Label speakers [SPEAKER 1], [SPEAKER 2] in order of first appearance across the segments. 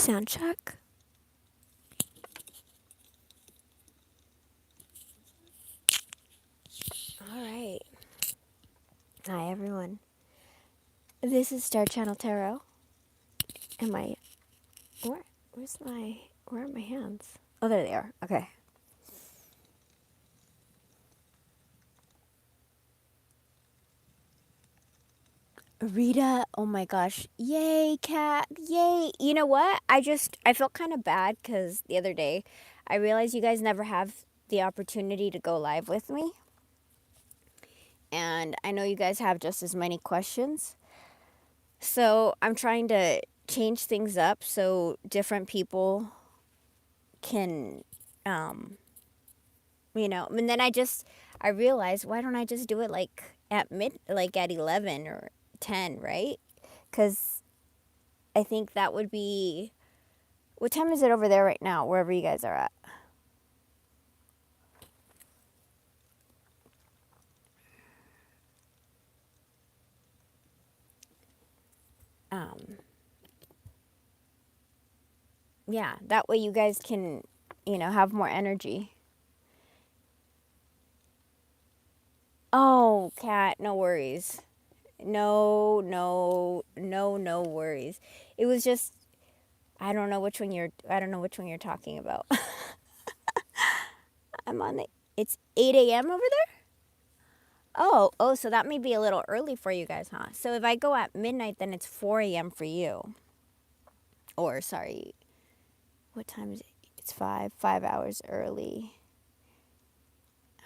[SPEAKER 1] Sound check. All right. Hi, everyone. This is Star Channel Tarot. Am I? Where's my? Where are my hands? Oh, there they are. Okay. Rita, oh my gosh. Yay, cat. Yay. You know what? I felt kind of bad because the other day I realized you guys never have the opportunity to go live with me. And I know you guys have just as many questions. So I'm trying to change things up so different people can, and then I realized, why don't I just do it like like at 11 or 10, right? Because I think that would be, what time is it over there right now, wherever you guys are at? Um, yeah, that way you guys can, have more energy. Oh, cat, no worries. No worries. It was just, I don't know which one you're talking about. It's 8 a.m. over there? Oh, so that may be a little early for you guys, huh? So if I go at midnight, then it's 4 a.m. for you. Or, sorry, what time is it? It's 5 hours early.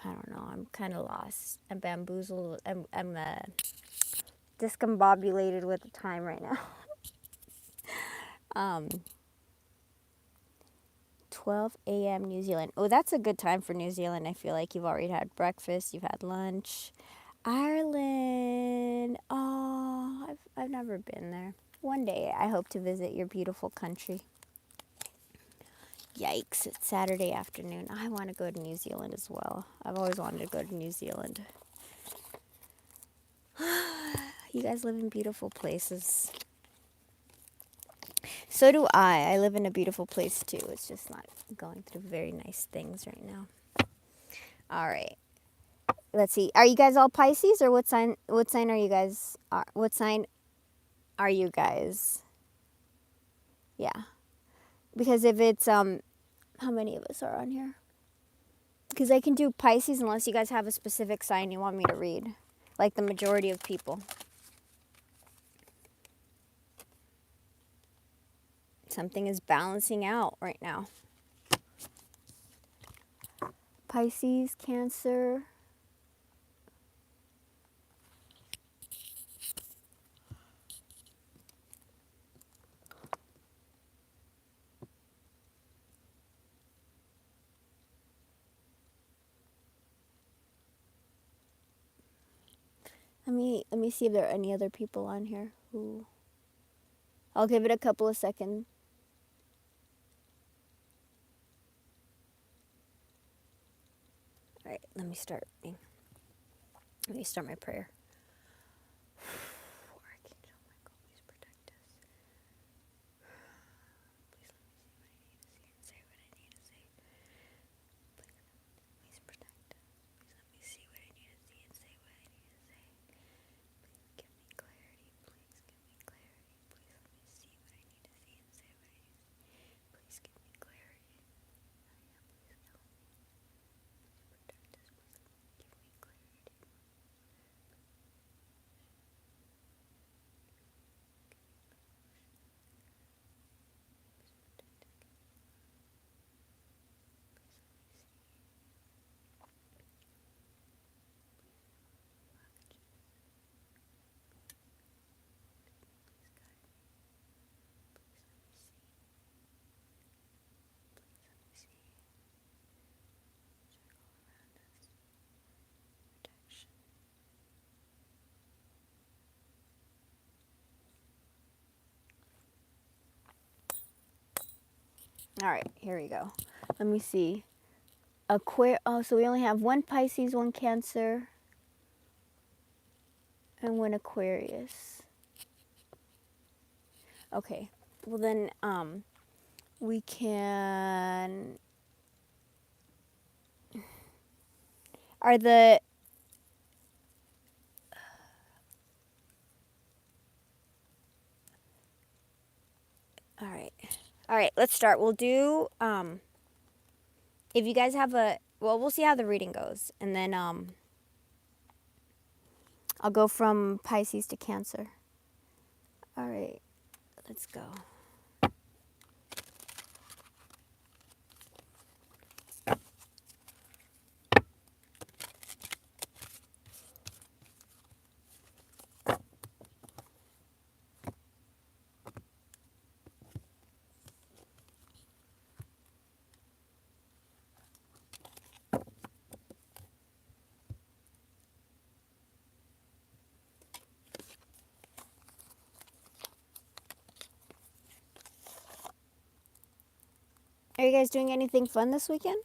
[SPEAKER 1] I don't know. I'm kind of lost. I'm bamboozled. I'm discombobulated with the time right now. um, 12 a.m. New Zealand. Oh, that's a good time for New Zealand. I feel like you've already had breakfast, you've had lunch. Ireland. Oh, I've never been there. One day I hope to visit your beautiful country. Yikes, it's Saturday afternoon. I want to go to New Zealand as well. I've always wanted to go to New Zealand. You guys live in beautiful places. So do I. I live in a beautiful place too. It's just not going through very nice things right now. All right. Let's see. Are you guys all Pisces, or what sign are you guys? What sign are you guys? Yeah. Because if it's how many of us are on here? Because I can do Pisces unless you guys have a specific sign you want me to read. Like the majority of people. Something is balancing out right now. Pisces, Cancer. Let me see if there are any other people on here who. I'll give it a couple of seconds. All right, let me start my prayer. Archangel Michael, please protect us. Please let me see what I need to see and say what I need to say. Please protect us. Please let me see what I need to see and say what I need to say. Please give me clarity. Please give me clarity. Please let me see what I need to see and say what I need to see. Please give me clarity. Please help me. Please protect us. Please give me clarity. All right, here we go. Let me see. Oh, so we only have one Pisces, one Cancer, and one Aquarius. Okay. Well then, We can... Are the... All right. All right, let's start. We'll do... if you guys have a... Well, we'll see how the reading goes. And then I'll go from Pisces to Cancer. All right. Let's go. Are you guys doing anything fun this weekend?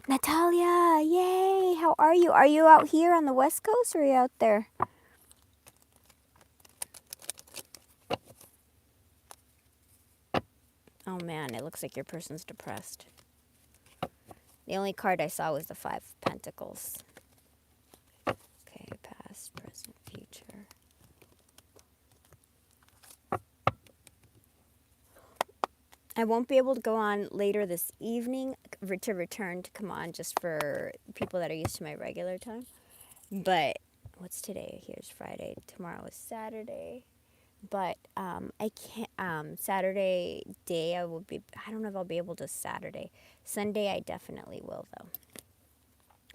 [SPEAKER 1] Natalia, yay! How are you? Are you out here on the West Coast or are you out there? Oh man, it looks like your person's depressed. The only card I saw was the Five of Pentacles. Okay, past, present, future. I won't be able to go on later this evening to return to come on just for people that are used to my regular time. But what's today? Here's Friday. Tomorrow is Saturday. But I can't. Saturday day I will be. I don't know if I'll be able to Saturday. Sunday I definitely will though.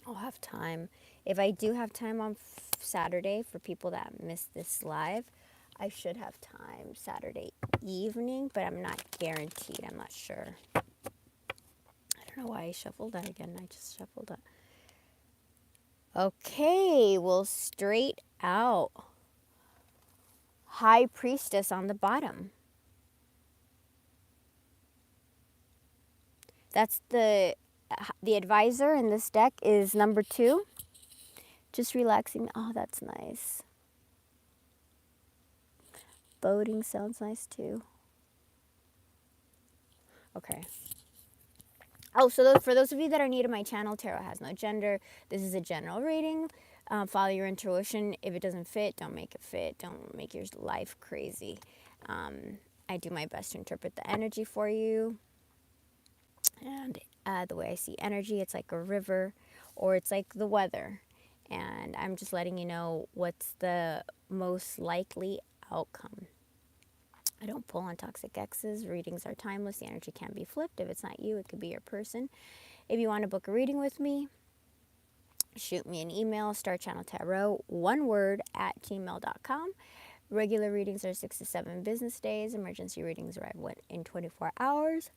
[SPEAKER 1] I'll have time. If I do have time on Saturday for people that missed this live, I should have time Saturday evening, but I'm not guaranteed. I'm not sure. I don't know why I shuffled that again. I just shuffled that. Okay, well, straight out. High Priestess on the bottom. That's the advisor in this deck is number 2. Just relaxing. Oh, that's nice. Boating sounds nice too. Okay. Oh, so for those of you that are new to my channel, Tarot has no gender. This is a general reading. Follow your intuition. If it doesn't fit, don't make it fit. Don't make your life crazy. I do my best to interpret the energy for you. And the way I see energy, it's like a river or it's like the weather. And I'm just letting you know what's the most likely outcome. I don't pull on toxic exes. Readings are timeless. The energy can be flipped. If it's not you, it could be your person. If you want to book a reading with me, shoot me an email, starchanneltarot, one word, @gmail.com. Regular readings are 6 to 7 business days. Emergency readings arrive in 24 hours.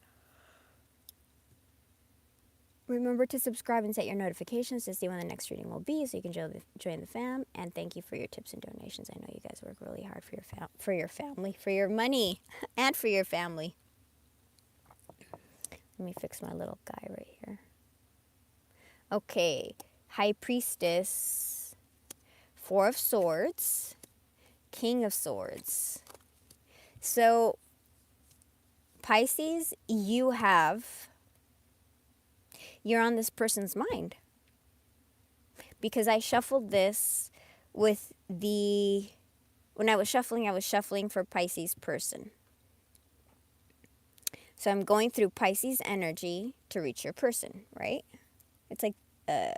[SPEAKER 1] Remember to subscribe and set your notifications to see when the next reading will be so you can join the fam. And thank you for your tips and donations. I know you guys work really hard for your family, for your money, and for your family. Let me fix my little guy right here. Okay, High Priestess, 4 of Swords, King of Swords. So, Pisces, you're on this person's mind. Because I shuffled this with when I was shuffling for Pisces person. So I'm going through Pisces energy to reach your person, right? It's like, are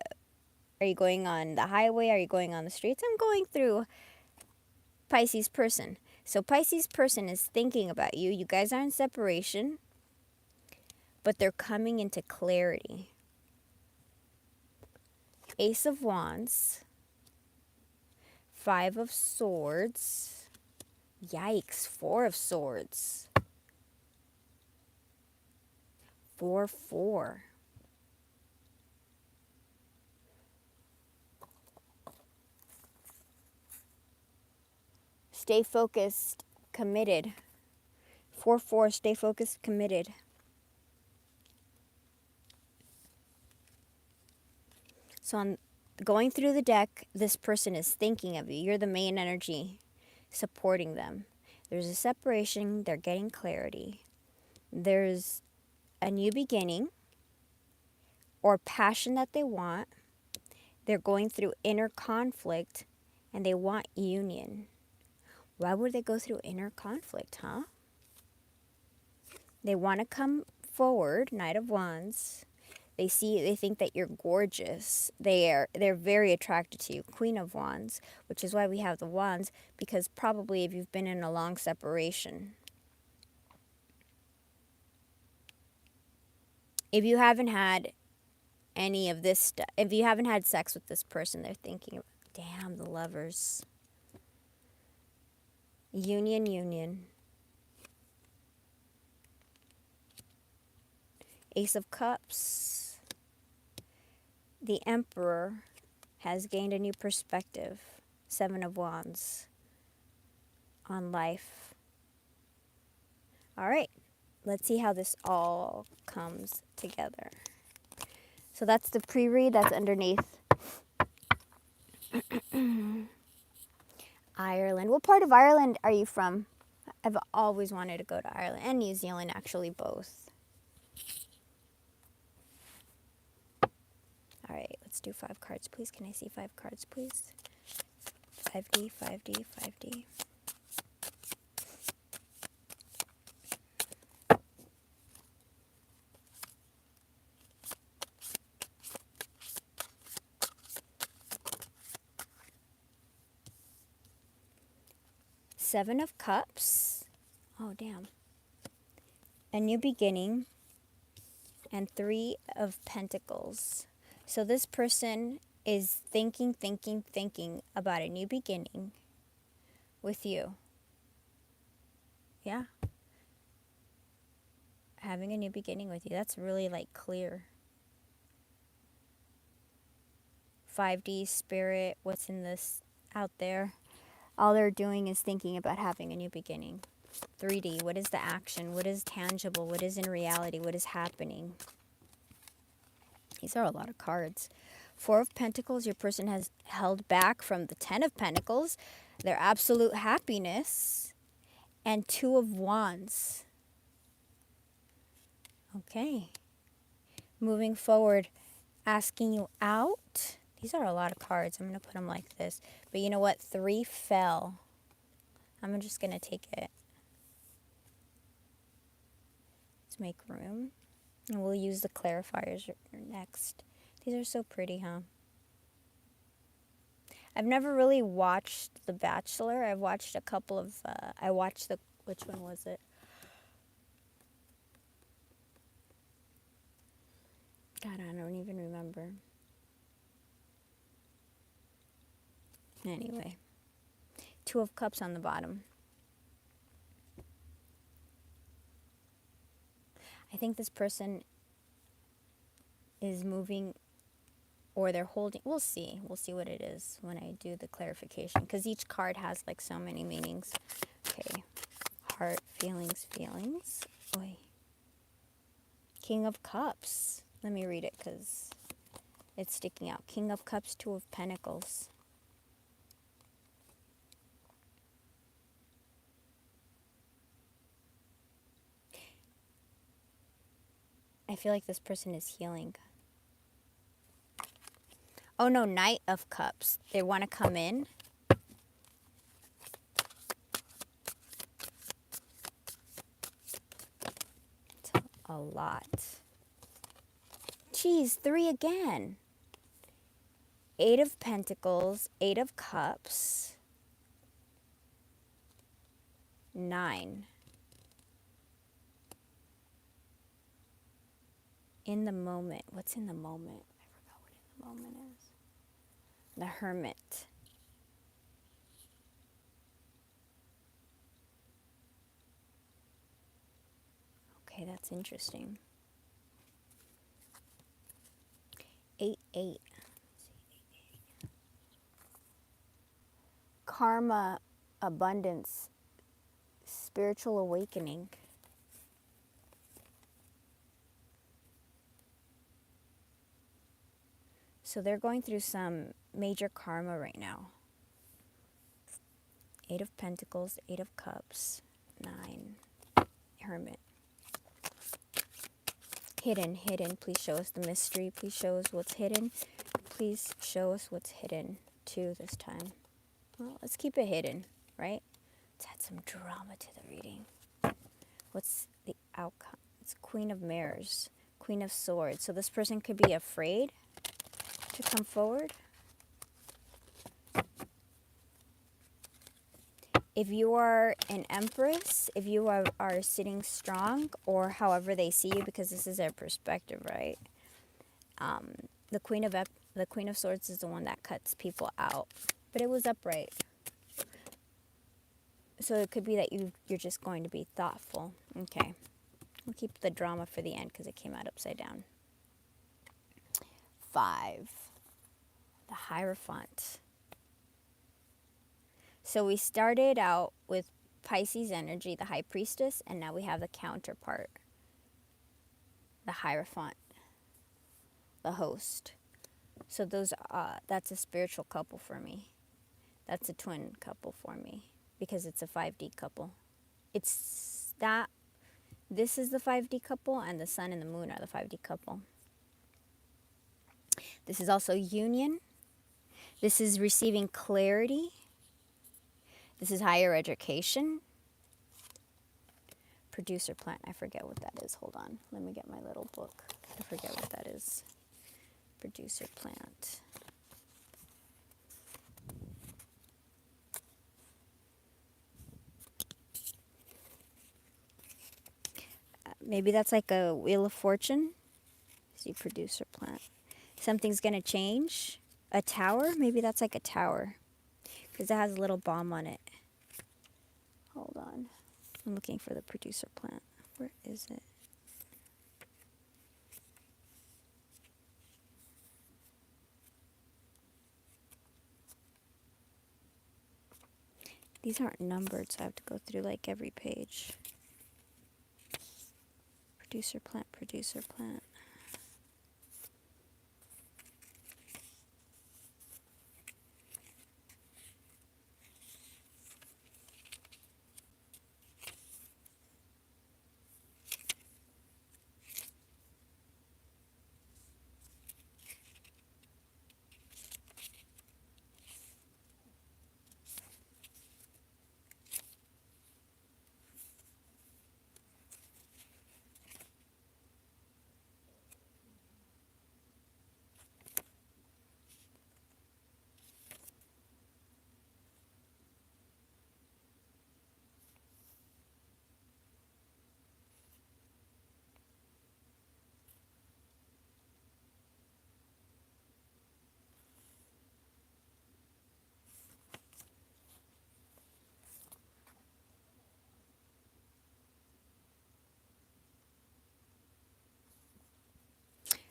[SPEAKER 1] you going on the highway? Are you going on the streets? I'm going through Pisces person. So Pisces person is thinking about you. You guys are in separation, but they're coming into clarity. Ace of Wands, 5 of Swords, yikes, 4 of Swords, 4-4. Stay focused, committed, 4-4, stay focused, committed. So on going through the deck, this person is thinking of you. You're the main energy supporting them. There's a separation. They're getting clarity. There's a new beginning or passion that they want. They're going through inner conflict and they want union. Why would they go through inner conflict, huh? They want to come forward, Knight of Wands. They think that you're gorgeous. They're very attracted to you, Queen of Wands, which is why we have the Wands, because probably if you've been in a long separation. If you haven't had any of this stuff, if you haven't had sex with this person, they're thinking, damn, the Lovers. Union, union. Ace of Cups. The Emperor has gained a new perspective. 7 of Wands on life. All right, let's see how this all comes together. So that's the pre-read that's underneath. Ireland. What part of Ireland are you from? I've always wanted to go to Ireland and New Zealand, actually, both. All right, let's do 5 cards, please. Can I see 5 cards, please? 5D, 5D, 5D. Seven of Cups. Oh, damn. A new beginning. And 3 of Pentacles. So this person is thinking about a new beginning with you. Yeah. Having a new beginning with you. That's really like clear. 5D, Spirit, what's in this out there? All they're doing is thinking about having a new beginning. 3D, what is the action? What is tangible? What is in reality? What is happening? These are a lot of cards. 4 of Pentacles, your person has held back from the 10 of Pentacles, their absolute happiness, and 2 of Wands. Okay. Moving forward, asking you out. These are a lot of cards. I'm going to put them like this. But you know what? 3 fell. I'm just going to take it. Let's make room. And we'll use the clarifiers next. These are so pretty, huh? I've never really watched The Bachelor. I've watched a couple of, which one was it? God, I don't even remember. Anyway. 2 of Cups on the bottom. I think this person is moving, or they're holding. We'll see. We'll see what it is when I do the clarification, because each card has like so many meanings. Okay. Heart, feelings, feelings. Oy. King of Cups. Let me read it because it's sticking out. King of Cups, 2 of Pentacles. I feel like this person is healing. Oh no, Knight of Cups. They want to come in. It's a lot. Geez, 3 again. 8 of Pentacles, 8 of Cups, 9. In the moment. What's in the moment? I forgot what in the moment is. The Hermit. Okay, that's interesting. 8, 8. Karma, abundance, spiritual awakening. So they're going through some major karma right now. 8 of Pentacles, 8 of Cups, 9, Hermit. Hidden, hidden. Please show us the mystery. Please show us what's hidden. Please show us what's hidden too this time. Well, let's keep it hidden, right? Let's add some drama to the reading. What's the outcome? It's Queen of Mirrors, Queen of Swords. So this person could be afraid to come forward. If you are an Empress, if you are sitting strong, or however they see you, because this is their perspective, right? The Queen of Swords is the one that cuts people out, but it was upright. So it could be that you're just going to be thoughtful. Okay, we'll keep the drama for the end because it came out upside down. 5, the Hierophant. So we started out with Pisces energy, the High Priestess, and now we have the counterpart, the Hierophant, the Host. So that's a spiritual couple for me. That's a twin couple for me because it's a 5D couple. This is the 5D couple, and the Sun and the Moon are the 5D couple. This is also union. This is receiving clarity. This is higher education. Producer plant. I forget what that is. Hold on. Let me get my little book. I forget what that is. Producer plant. Maybe that's like a Wheel of Fortune. See, producer plant. Something's going to change. A tower. Maybe that's like a tower. Because it has a little bomb on it. Hold on. I'm looking for the producer plant. Where is it? These aren't numbered, so I have to go through like every page. Producer plant, producer plant.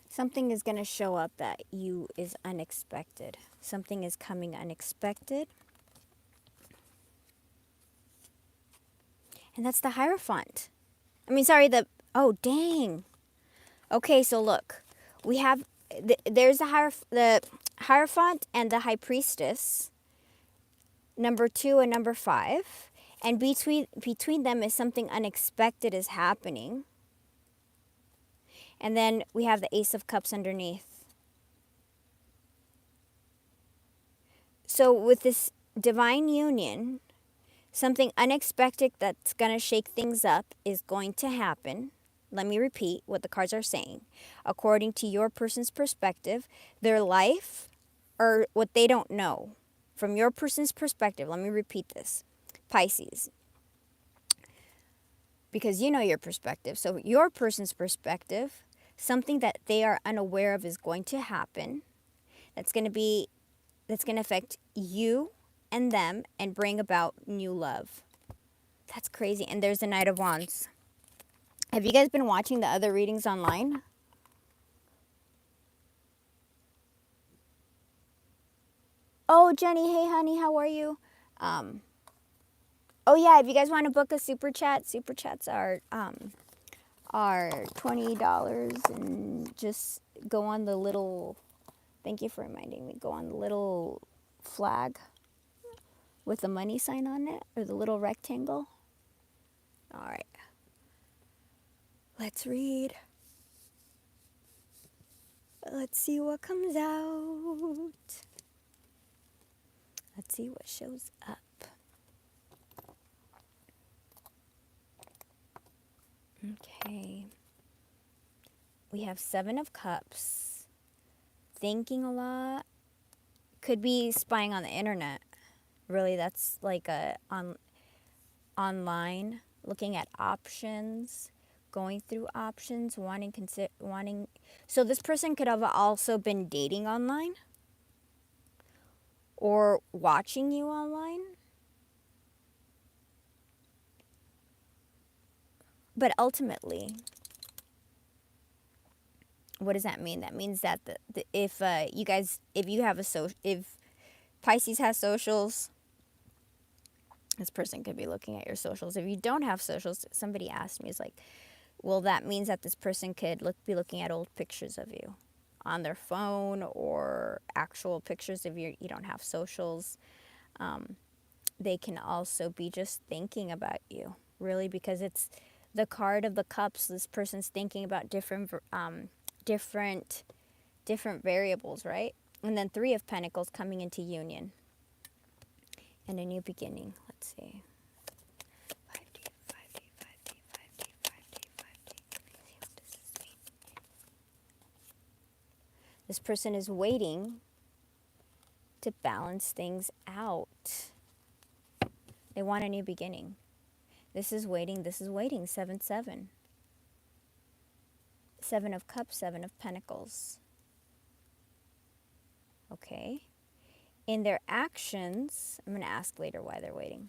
[SPEAKER 1] Something is going to show up that you is unexpected. Something is coming unexpected. And that's the Hierophant. Oh, dang. Okay, so look. We have, there's the Hierophant and the High Priestess. Number 2 and number 5. And between them is something unexpected is happening. And then we have the Ace of Cups underneath. So with this divine union, something unexpected that's going to shake things up is going to happen. Let me repeat what the cards are saying. According to your person's perspective, their life or what they don't know. From your person's perspective, let me repeat this. Pisces. Because you know your perspective. So your person's perspective, something that they are unaware of is going to happen. That's going to affect you and them and bring about new love. That's crazy. And there's the Knight of Wands. Have you guys been watching the other readings online? Oh, Jenny, hey honey, how are you? Oh yeah, if you guys want to book a super chats are $20, and just go on the little Thank you for reminding me. Go on the little flag with the money sign on it, or the little rectangle. All right. Let's read. Let's see what comes out. Let's see what shows up. Okay. We have 7 of Cups. Thinking a lot. Could be spying on the internet. Really, that's like online, looking at options, going through options, wanting. So this person could have also been dating online or watching you online. But ultimately, what does that mean? That means that if Pisces has socials, this person could be looking at your socials. If you don't have socials, somebody asked me, it's like, well, that means that this person could be looking at old pictures of you on their phone, or actual pictures if you don't have socials. They can also be just thinking about you, really, because it's the card of the Cups. This person's thinking about different variables, right? And then 3 of Pentacles coming into union and a new beginning. Let's see. 5D, 5D, 5D, 5D, 5D, 5D. What does this mean? This person is waiting to balance things out. They want a new beginning. This is waiting. 7-7. 7 of Cups, 7 of Pentacles. Okay. In their actions, I'm going to ask later why they're waiting.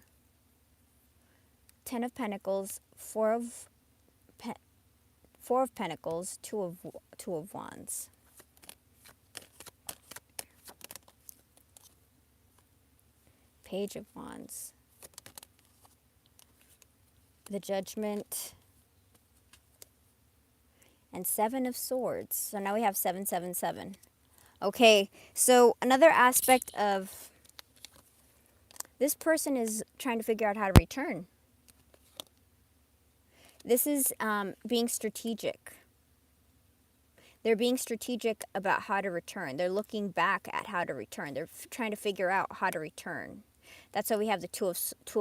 [SPEAKER 1] 10 of Pentacles, 4 of Pentacles, 2 of Wands. Page of Wands. The Judgment. And 7 of Swords. So now we have 7-7-7. Okay, so another aspect of this person is trying to figure out how to return. This is being strategic. They're being strategic about how to return. They're looking back at how to return. They're trying to figure out how to return. That's why we have the two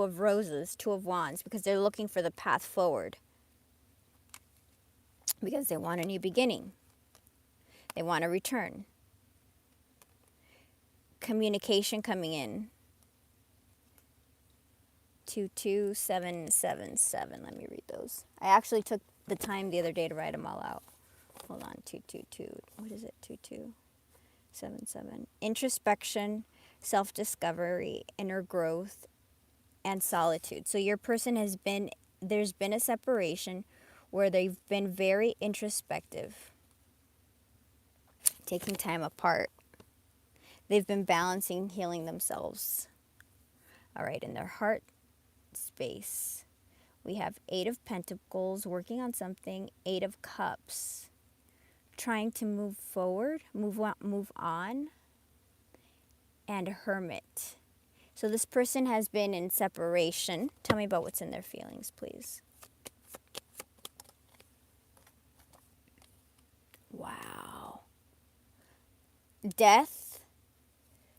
[SPEAKER 1] of Roses, 2 of Wands, because they're looking for the path forward. Because they want a new beginning. They want to return. Communication coming in. 2-2-7-7-7. Let me read those. I actually took the time the other day to write them all out. Hold on. 2-2-2. What is it? 2-2-7-7. Introspection, self-discovery, inner growth, and solitude. So your person there's been a separation where they've been very introspective, taking time apart. They've been balancing, healing themselves. All right, in their heart space, we have 8 of Pentacles, working on something, 8 of Cups, trying to move forward, move on, and Hermit. So this person has been in separation. Tell me about what's in their feelings, please. Wow. Death.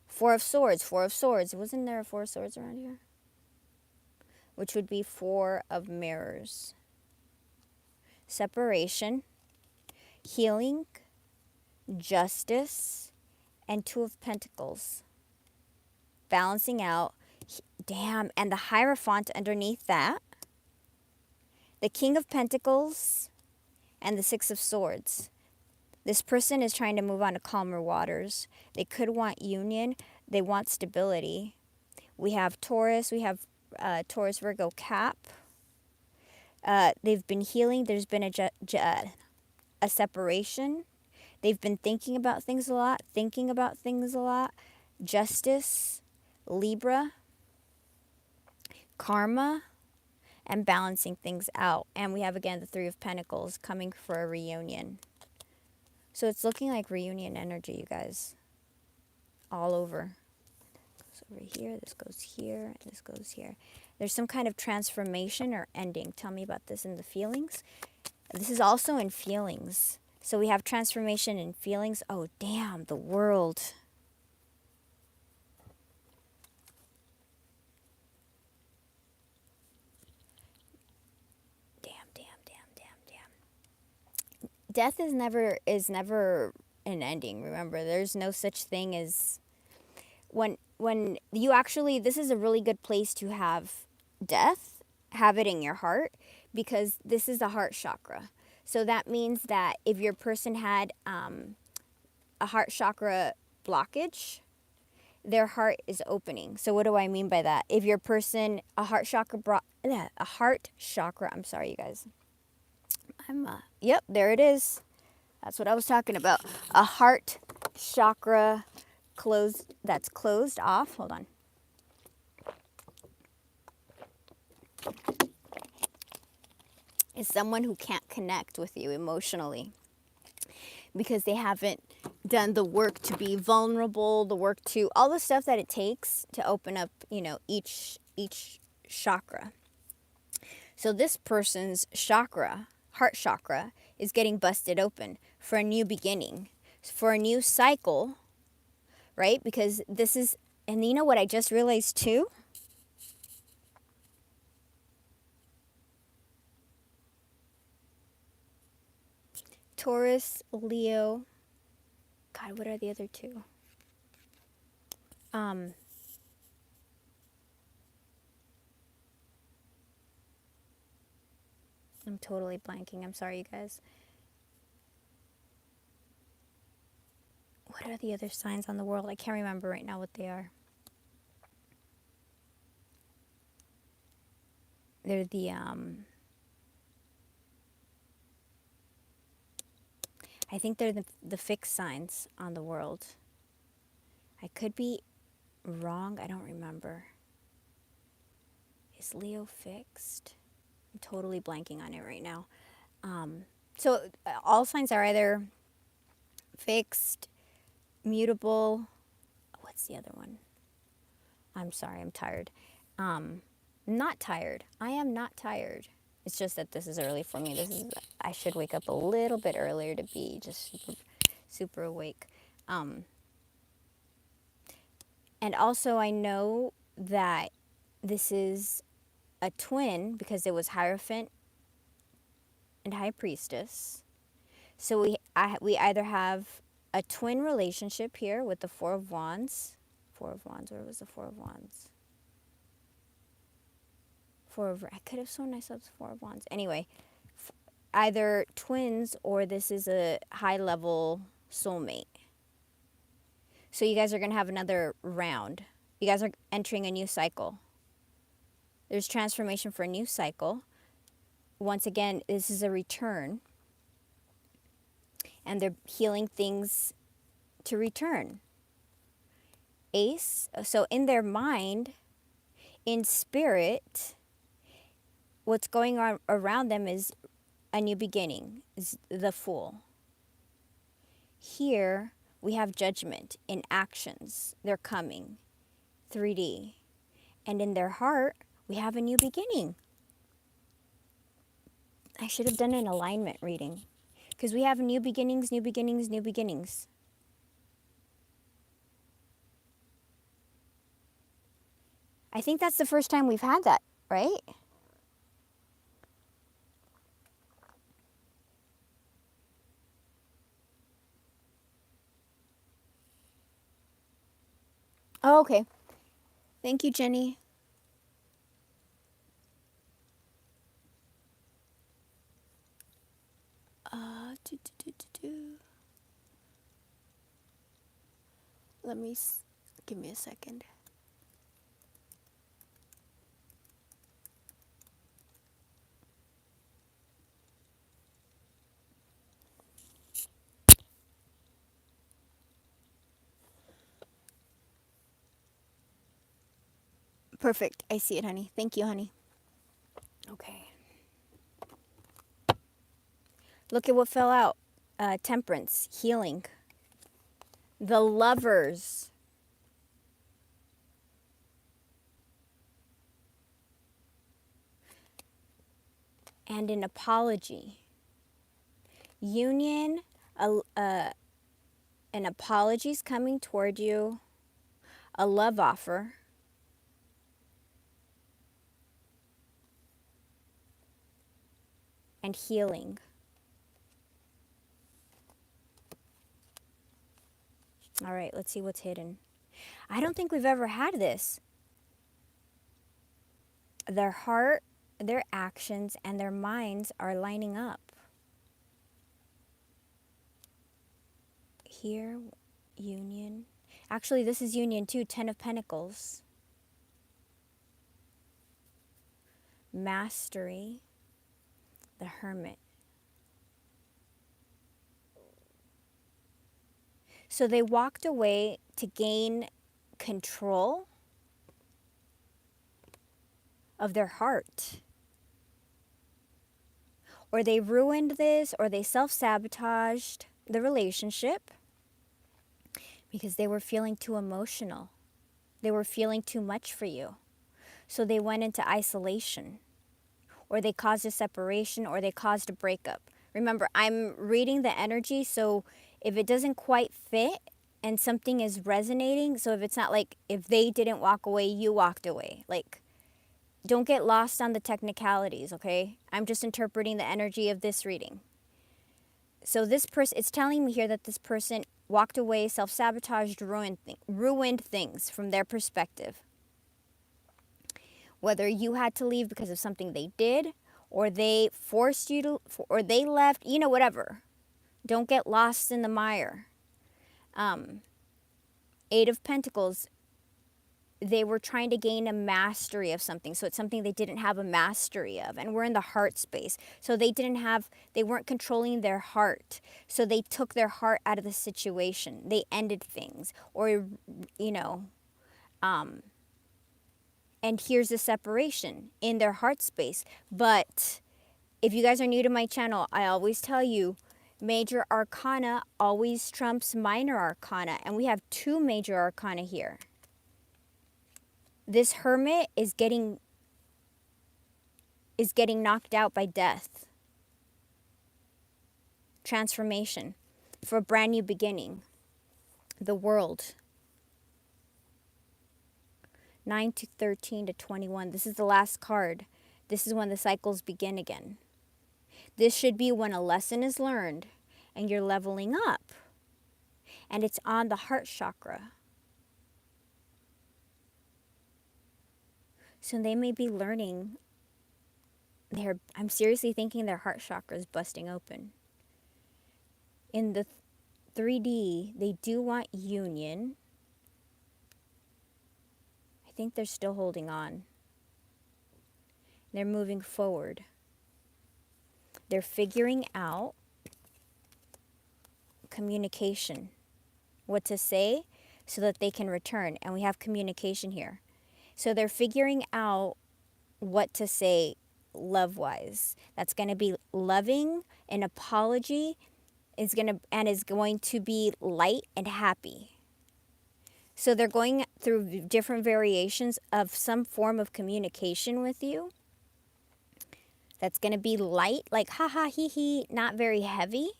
[SPEAKER 1] 4 of Swords. 4 of Swords. Wasn't there a 4 of Swords around here? Which would be 4 of Mirrors. Separation. Healing. Justice. And 2 of Pentacles. Balancing out. Damn. And the Hierophant underneath that. The King of Pentacles. And the 6 of Swords. This person is trying to move on to calmer waters. They could want union. They want stability. We have Taurus. We have Taurus, Virgo, Cap. They've been healing. There's been a separation. They've been thinking about things a lot. Justice, Libra, karma, and balancing things out. And we have, again, the 3 of Pentacles coming for a reunion. So it's looking like reunion energy, you guys. all over. This goes over here, this goes here, and this goes here. There's some kind of transformation or ending. Tell me about this in the feelings. This is also in feelings. So we have transformation in feelings. Oh, damn, the world. Death is never an ending. Remember, there's no such thing as when you actually, this is a really good place to have death, have it in your heart, because this is the heart chakra. So that means that if your person had a heart chakra blockage, their heart is opening. So what do I mean by that? If your person a heart chakra, I'm sorry, you guys. Yep, there it is. That's what I was talking about. A heart chakra that's closed off. Hold on. Is someone who can't connect with you emotionally because they haven't done the work to be vulnerable, the work to all the stuff that it takes to open up, each chakra. So this person's chakra, heart chakra, is getting busted open for a new beginning, for a new cycle, right? Because this is, and you know what I just realized too? Taurus, Leo. God, what are the other two? I'm totally blanking. I'm sorry, you guys. What are the other signs on the world? I can't remember right now what they are. They're the I think they're the fixed signs on the world. I could be wrong. I don't remember. Is Leo fixed? I'm totally blanking on it right now. So all signs are either fixed, mutable. What's the other one? I'm sorry, I'm tired. Not tired. I am not tired. It's just that this is early for me. I should wake up a little bit earlier to be just super awake. And also I know that this is a twin because it was Hierophant and High Priestess. So we either have a twin relationship here with the Four of Wands. Four of Wands, where was the Four of Wands? I could have sworn I said Four of Wands. Anyway, either twins or this is a high level soulmate. So you guys are going to have another round. You guys are entering a new cycle. There's transformation for a new cycle. Once again, this is a return. And they're healing things to return. Ace, so in their mind, in spirit, what's going on around them is a new beginning, is the Fool. Here, we have judgment in actions. They're coming, 3D. And in their heart, we have a new beginning. I should have done an alignment reading because we have new beginnings, new beginnings, new beginnings. I think that's the first time we've had that, right? Oh, okay. Thank you, Jenny. Give me a second. Perfect. I see it, honey. Thank you, honey. Okay. Look at what fell out. Temperance, healing. The Lovers. and an apology. Union, an apology is coming toward you, a love offer, and healing. All right, let's see what's hidden. I don't think we've ever had this. Their heart, their actions, and their minds are lining up. Here, union. Actually, this is union too, 10 of Pentacles. Mastery, the Hermit. So they walked away to gain control of their heart. Or they ruined this, or they self-sabotaged the relationship because they were feeling too emotional. They were feeling too much for you. So they went into isolation, or they caused a separation, or they caused a breakup. Remember, I'm reading the energy, so if it doesn't quite fit and something is resonating, so if it's not like if they didn't walk away, you walked away. Like, don't get lost on the technicalities, okay? I'm just interpreting the energy of this reading. So this person, it's telling me here that this person walked away, self-sabotaged, ruined things from their perspective. Whether you had to leave because of something they did, or they forced you to, or they left, you know, whatever. Don't get lost in the mire. 8 of Pentacles, they were trying to gain a mastery of something. So it's something they didn't have a mastery of. And we're in the heart space. So they weren't controlling their heart. So they took their heart out of the situation. They ended things. Or, you know, and here's the separation in their heart space. But if you guys are new to my channel, I always tell you, major arcana always trumps minor arcana. And we have 2 major arcana here. This Hermit is getting knocked out by death. Transformation for a brand new beginning. The World. 9 to 13 to 21. This is the last card. This is when the cycles begin again. This should be when a lesson is learned and you're leveling up. And it's on the heart chakra. So they may be learning. I'm seriously thinking their heart chakra is busting open. In the 3D, they do want union. I think they're still holding on. They're moving forward. They're figuring out communication. What to say so that they can return. And we have communication here. So they're figuring out what to say love-wise. That's going to be loving, an apology is going to be light and happy. So they're going through different variations of some form of communication with you. That's going to be light, like ha ha he he, not very heavy.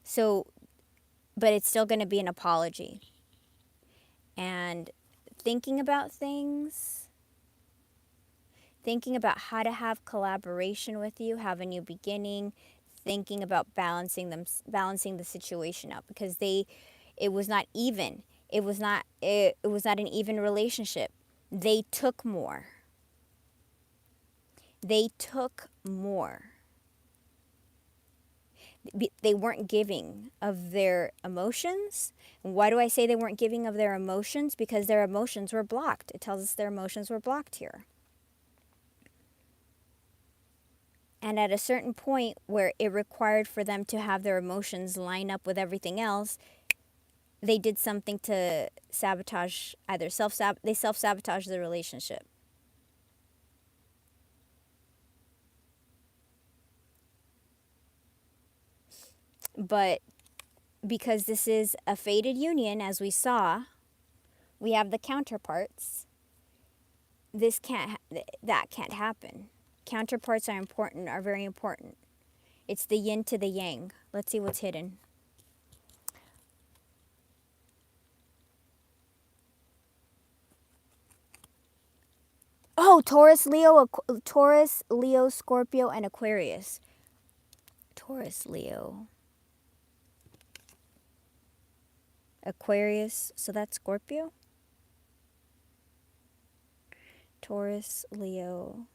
[SPEAKER 1] So, but it's still going to be an apology. And thinking about things, thinking about how to have collaboration with you, have a new beginning, thinking about balancing the situation out, because it was not even. It was not an even relationship. They took more. They took more. They weren't giving of their emotions. Why do I say they weren't giving of their emotions? Because their emotions were blocked. It tells us their emotions were blocked here. And at a certain point where it required for them to have their emotions line up with everything else, they did something to sabotage, they self-sabotaged the relationship. But because this is a fated union, as we saw, we have the counterparts. That can't happen. counterparts are very important. It's the yin to the yang. Let's see what's hidden. Oh, Taurus, Leo, Scorpio, and Aquarius. Taurus, Leo, Aquarius. So that's Scorpio. Taurus, Leo.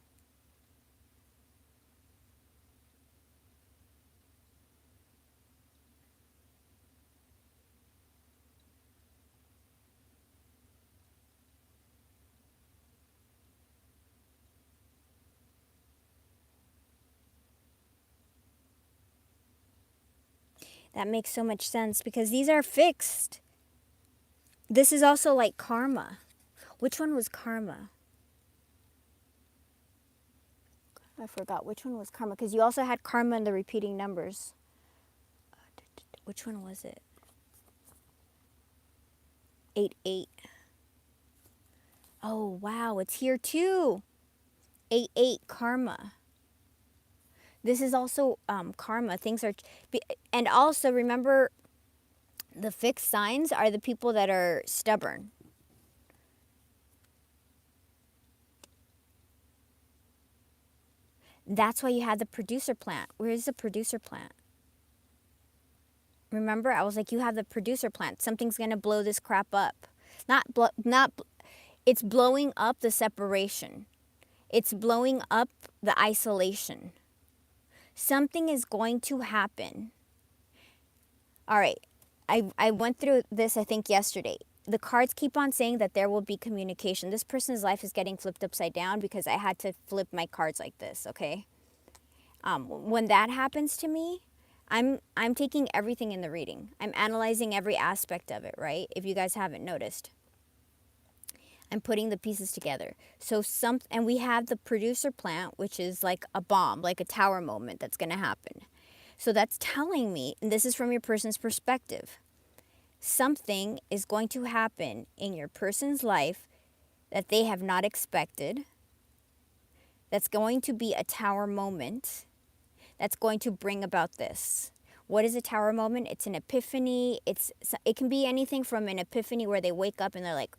[SPEAKER 1] That makes so much sense because these are fixed. This is also like karma. Which one was karma? I forgot which one was karma because you also had karma in the repeating numbers. Which one was it? 8-8. Oh, wow, it's here too. 8-8 karma. This is also karma. Things are, and also remember, the fixed signs are the people that are stubborn. That's why you had the producer plant. Where is the producer plant? Remember, I was like, you have the producer plant. Something's gonna blow this crap up. It's blowing up the separation. It's blowing up the isolation. Something is going to happen. All right, I went through this, I think, yesterday. The cards keep on saying that there will be communication. This person's life is getting flipped upside down because I had to flip my cards like this, okay? When that happens to me, I'm taking everything in the reading. I'm analyzing every aspect of it, right? If you guys haven't noticed. I'm putting the pieces together. And we have the producer plant, which is like a bomb, like a tower moment that's going to happen. So that's telling me, and this is from your person's perspective, something is going to happen in your person's life that they have not expected. That's going to be a tower moment. That's going to bring about this. What is a tower moment? It's an epiphany. It can be anything from an epiphany where they wake up and they're like,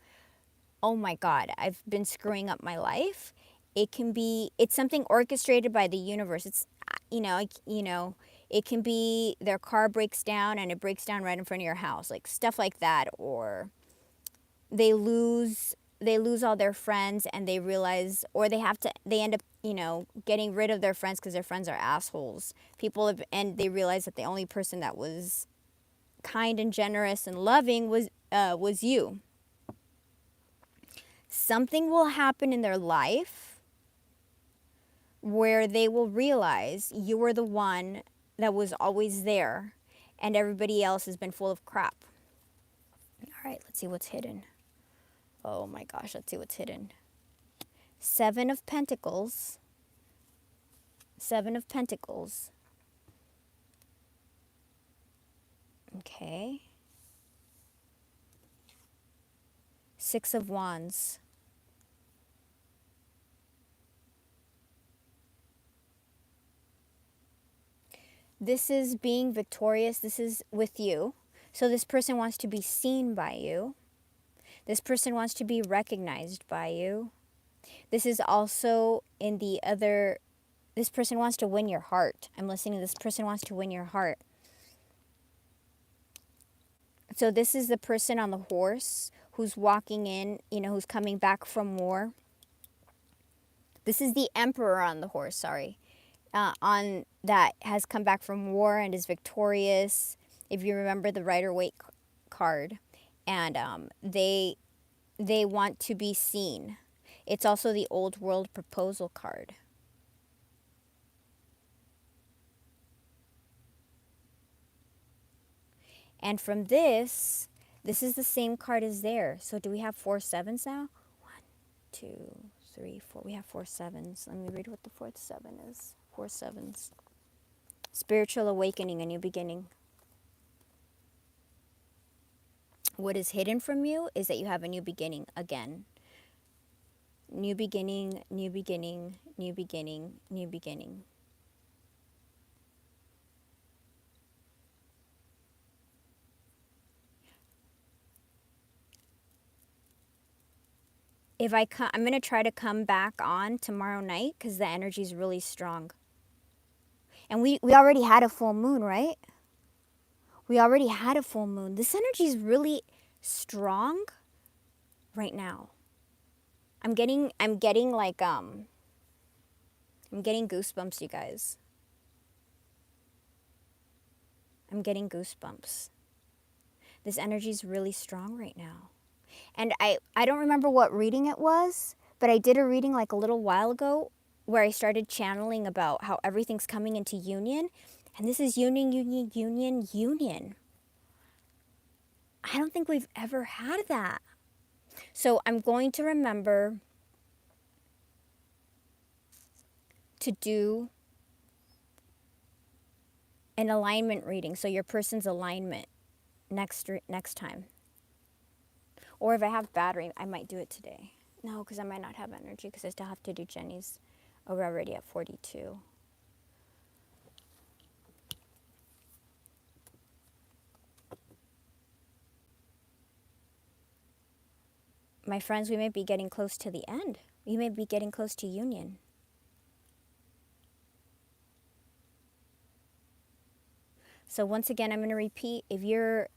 [SPEAKER 1] oh my God, I've been screwing up my life. It's something orchestrated by the universe. It's, it can be their car breaks down and it breaks down right in front of your house, like stuff like that. Or they lose all their friends and they realize, or they end up, getting rid of their friends because their friends are assholes. And they realize that the only person that was kind and generous and loving was you. Something will happen in their life where they will realize you were the one that was always there and everybody else has been full of crap. All right, let's see what's hidden. Oh my gosh, let's see what's hidden. 7 of Pentacles. 7 of Pentacles. Okay. 6 of Wands. This is being victorious. This is with you. So this person wants to be seen by you. This person wants to be recognized by you. This is also in the other, this person wants to win your heart. I'm listening. This person wants to win your heart. So this is the person on the horse who's walking in, who's coming back from war. This is the emperor on the horse, sorry. On that has come back from war and is victorious. If you remember the Rider-Waite card. And they want to be seen. It's also the Old World proposal card. And from this is the same card as there. So do we have 4 7s now? 1, 2, 3, 4. We have 4 7s. Let me read what the 4th 7 is. 4 7s. Spiritual awakening, a new beginning. What is hidden from you is that you have a new beginning again. New beginning, new beginning, new beginning, new beginning. If I'm going to try to come back on tomorrow night because the energy is really strong. And we already had a full moon, right? We already had a full moon. This energy is really strong right now. I'm getting like I'm getting goosebumps, you guys. I'm getting goosebumps. This energy is really strong right now. And I don't remember what reading it was, but I did a reading like a little while ago where I started channeling about how everything's coming into union. And this is union, union, union, union. I don't think we've ever had that. So I'm going to remember to do an alignment reading. So your person's alignment next time. Or if I have battery, I might do it today. No, because I might not have energy because I still have to do Jenny's. Oh, we're already at 42. My friends, we may be getting close to the end. We may be getting close to union. So once again, I'm going to repeat, if you're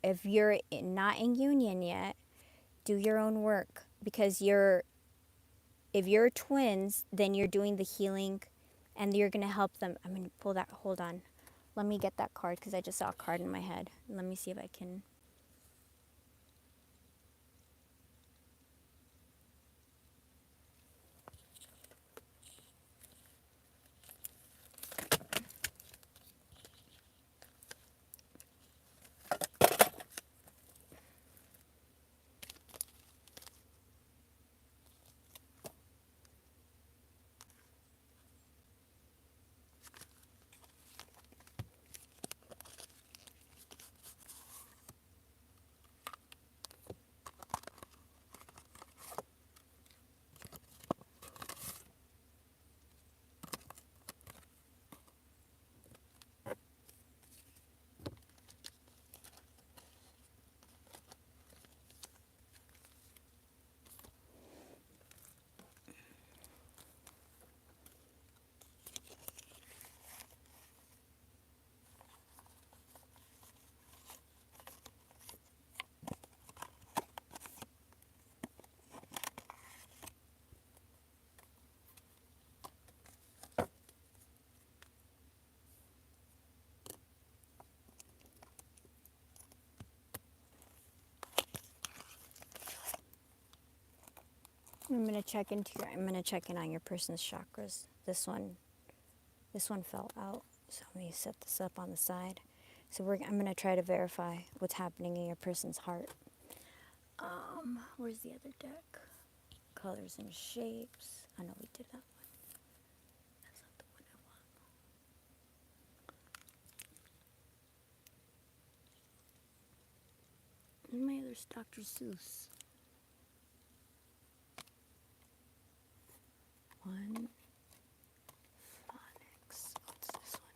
[SPEAKER 1] not in union yet, do your own work, because if you're twins, then you're doing the healing and you're going to help them. I'm going to pull that. Hold on. Let me get that card because I just saw a card in my head. Let me see if I can. I'm going to check in on your person's chakras. This one fell out. So let me set this up on the side. So I'm going to try to verify what's happening in your person's heart. Where's the other deck? Colors and shapes. I know we did that one. That's not the one I want. My other's Dr. Seuss. One. Phonics. What's this one?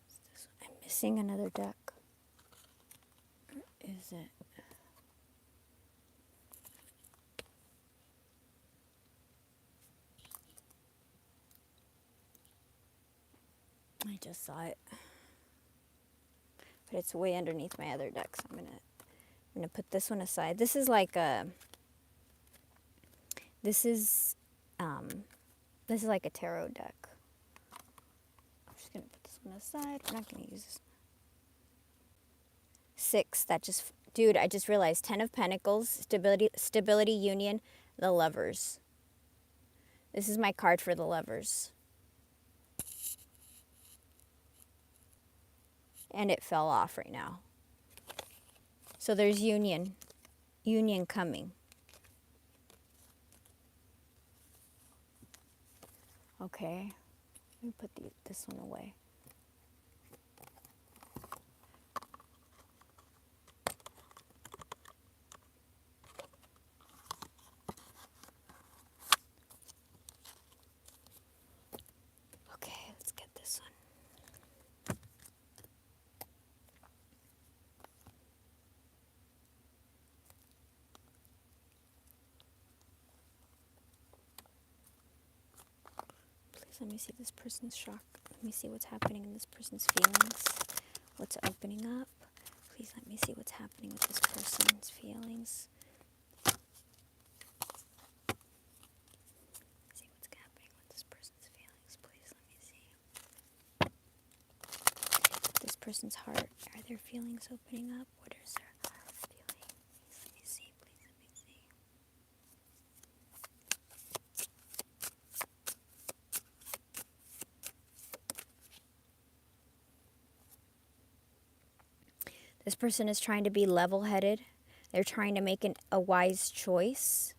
[SPEAKER 1] It's this one. I'm missing another deck. Where is it? I just saw it. But it's way underneath my other deck, so I'm gonna put this one aside. This is like a tarot deck. I'm just gonna put this one aside. I'm not gonna use this. 6, dude, I just realized 10 of Pentacles, stability, union, the Lovers. This is my card for the Lovers. And it fell off right now. So there's union coming. Okay. Let me put this one away. Okay, let's get this one. Please let me see this person's shock. Let me see what's happening in this person's feelings. What's opening up. Please let me see what's happening with this person's feelings. See what's happening with this person's feelings. Please let me see. This person's heart. Are their feelings opening up? What is their heart feeling? Please let me see. Please let me see. This person is trying to be level-headed. They're trying to make a wise choice.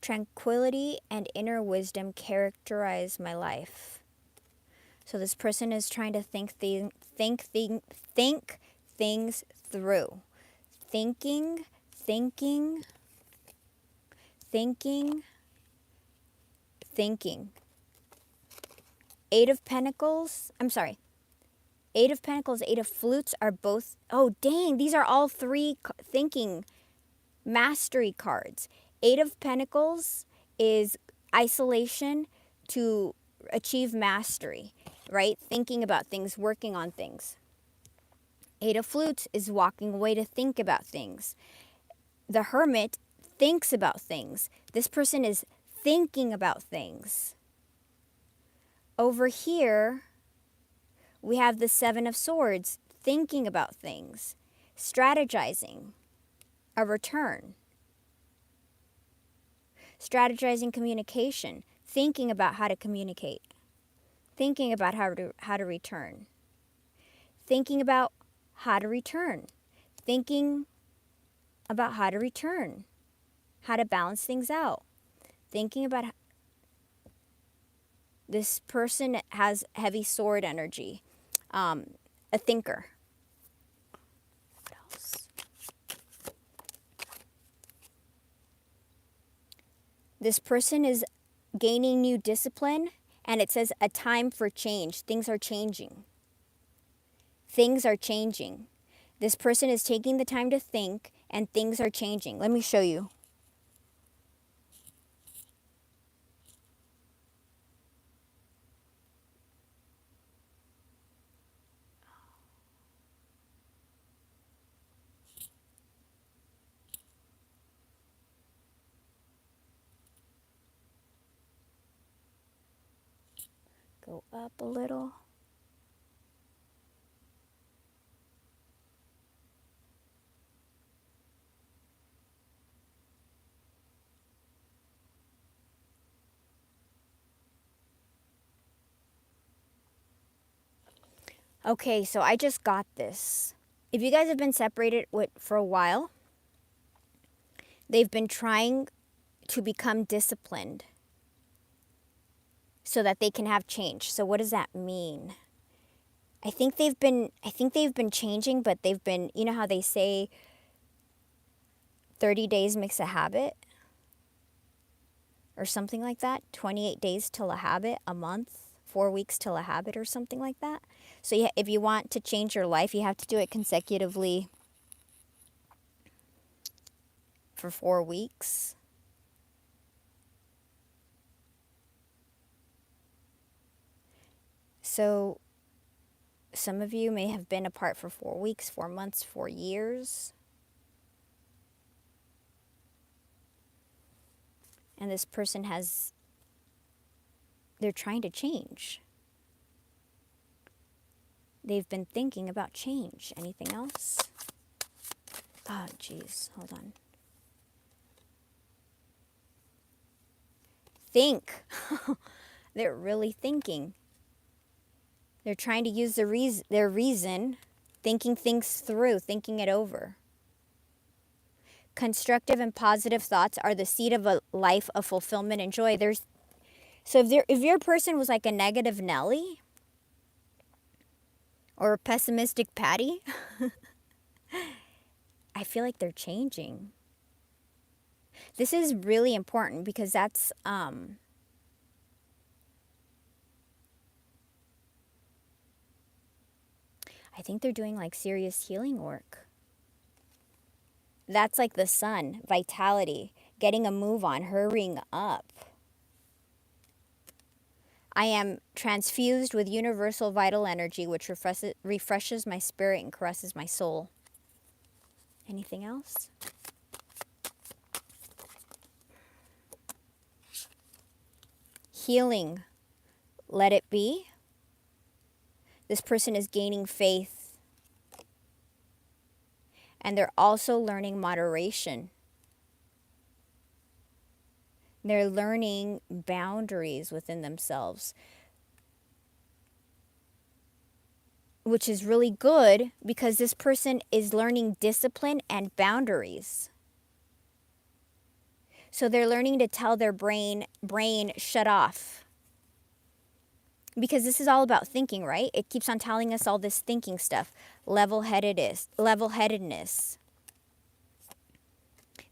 [SPEAKER 1] Tranquility and inner wisdom characterize my life. So this person is trying to think things through. Thinking. Eight of Pentacles, Eight of Pentacles, Eight of Flutes are both, oh dang, these are all three thinking mastery cards. Eight of Pentacles is isolation to achieve mastery, right? Thinking about things, working on things. Eight of Flutes is walking away to think about things. The Hermit thinks about things. This person is thinking about things. Over here, we have the Seven of Swords, thinking about things, strategizing a return, strategizing communication, thinking about how to communicate, thinking about how to return, thinking about how to return, thinking about how to return, how to balance things out, thinking about this person has heavy sword energy, a thinker. What else? This person is gaining new discipline, and it says a time for change. Things are changing. Things are changing. This person is taking the time to think, and things are changing. Let me show you. Go up a little. Okay, so I just got this. If you guys have been separated for a while, they've been trying to become disciplined so that they can have change. So what does that mean? I think they've been changing, but they've been, you know how they say 30 days makes a habit? Or something like that. 28 days till a habit, a month, 4 weeks till a habit, or something like that. So yeah, if you want to change your life, you have to do it consecutively for 4 weeks. So some of you may have been apart for 4 weeks, 4 months, 4 years. And this person they're trying to change. They've been thinking about change. Anything else? Oh, geez, hold on. Think. They're really thinking. They're trying to use their reason, thinking things through, thinking it over. Constructive and positive thoughts are the seed of a life of fulfillment and joy. If your person was like a negative Nelly or a pessimistic Patty, I feel like they're changing. This is really important because that's I think they're doing like serious healing work. That's like the sun, vitality, getting a move on, hurrying up. I am transfused with universal vital energy, which refreshes my spirit and caresses my soul. Anything else? Healing. Let it be. This person is gaining faith. And they're also learning moderation. They're learning boundaries within themselves, which is really good because this person is learning discipline and boundaries. So they're learning to tell their brain, shut off. Because this is all about thinking, right? It keeps on telling us all this thinking stuff. Level-headedness.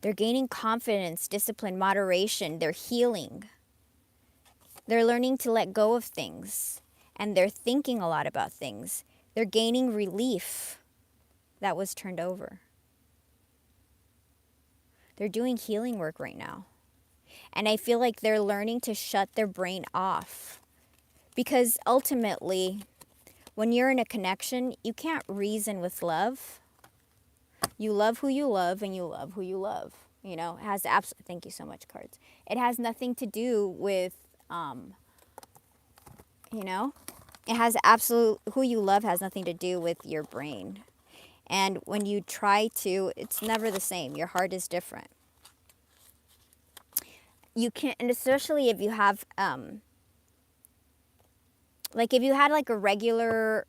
[SPEAKER 1] They're gaining confidence, discipline, moderation. They're healing. They're learning to let go of things. And they're thinking a lot about things. They're gaining relief that was turned over. They're doing healing work right now. And I feel like they're learning to shut their brain off. Because ultimately, when you're in a connection, you can't reason with love. You love who you love and you love who you love. You know, it has thank you so much, cards. It has nothing to do with, you know, who you love has nothing to do with your brain. And when you try to, it's never the same. Your heart is different. You can't, and especially if you have, like if you had like a regular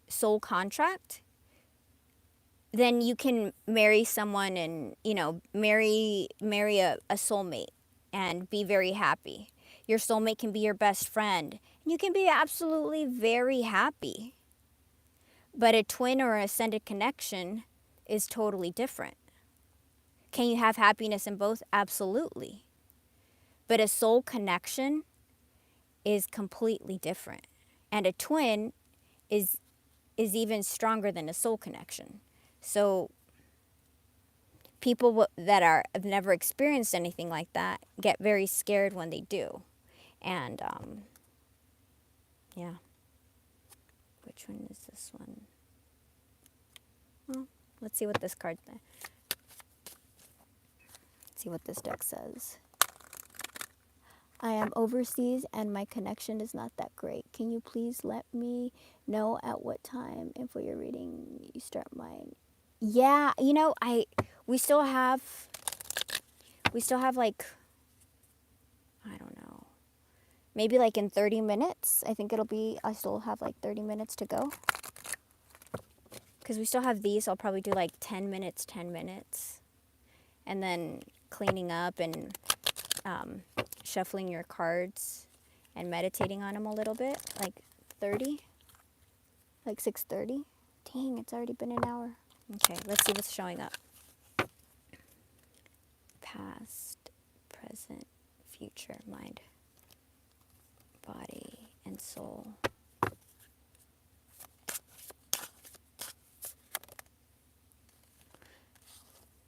[SPEAKER 1] soul contract, then you can marry someone and, you know, marry a soulmate and be very happy. Your soulmate can be your best friend. And you can be absolutely very happy. But a twin or an ascended connection is totally different. Can you have happiness in both? Absolutely. But a soul connection is completely different. And a twin is even stronger than a soul connection. So people that have never experienced anything like that get very scared when they do. And yeah. Which one is this one? Well, let's see what this card says. See what this deck says. I am overseas and my connection is not that great. Can you please let me know at what time and for your reading you start mine? Yeah, you know, we still have like, I don't know, maybe like in 30 minutes. I think I still have like 30 minutes to go. Because we still have these, I'll probably do like 10 minutes. And then cleaning up and shuffling your cards and meditating on them a little bit, like 30, like 6:30. Dang, it's already been an hour. Okay, let's see what's showing up. Past, present, future, mind, body, and soul.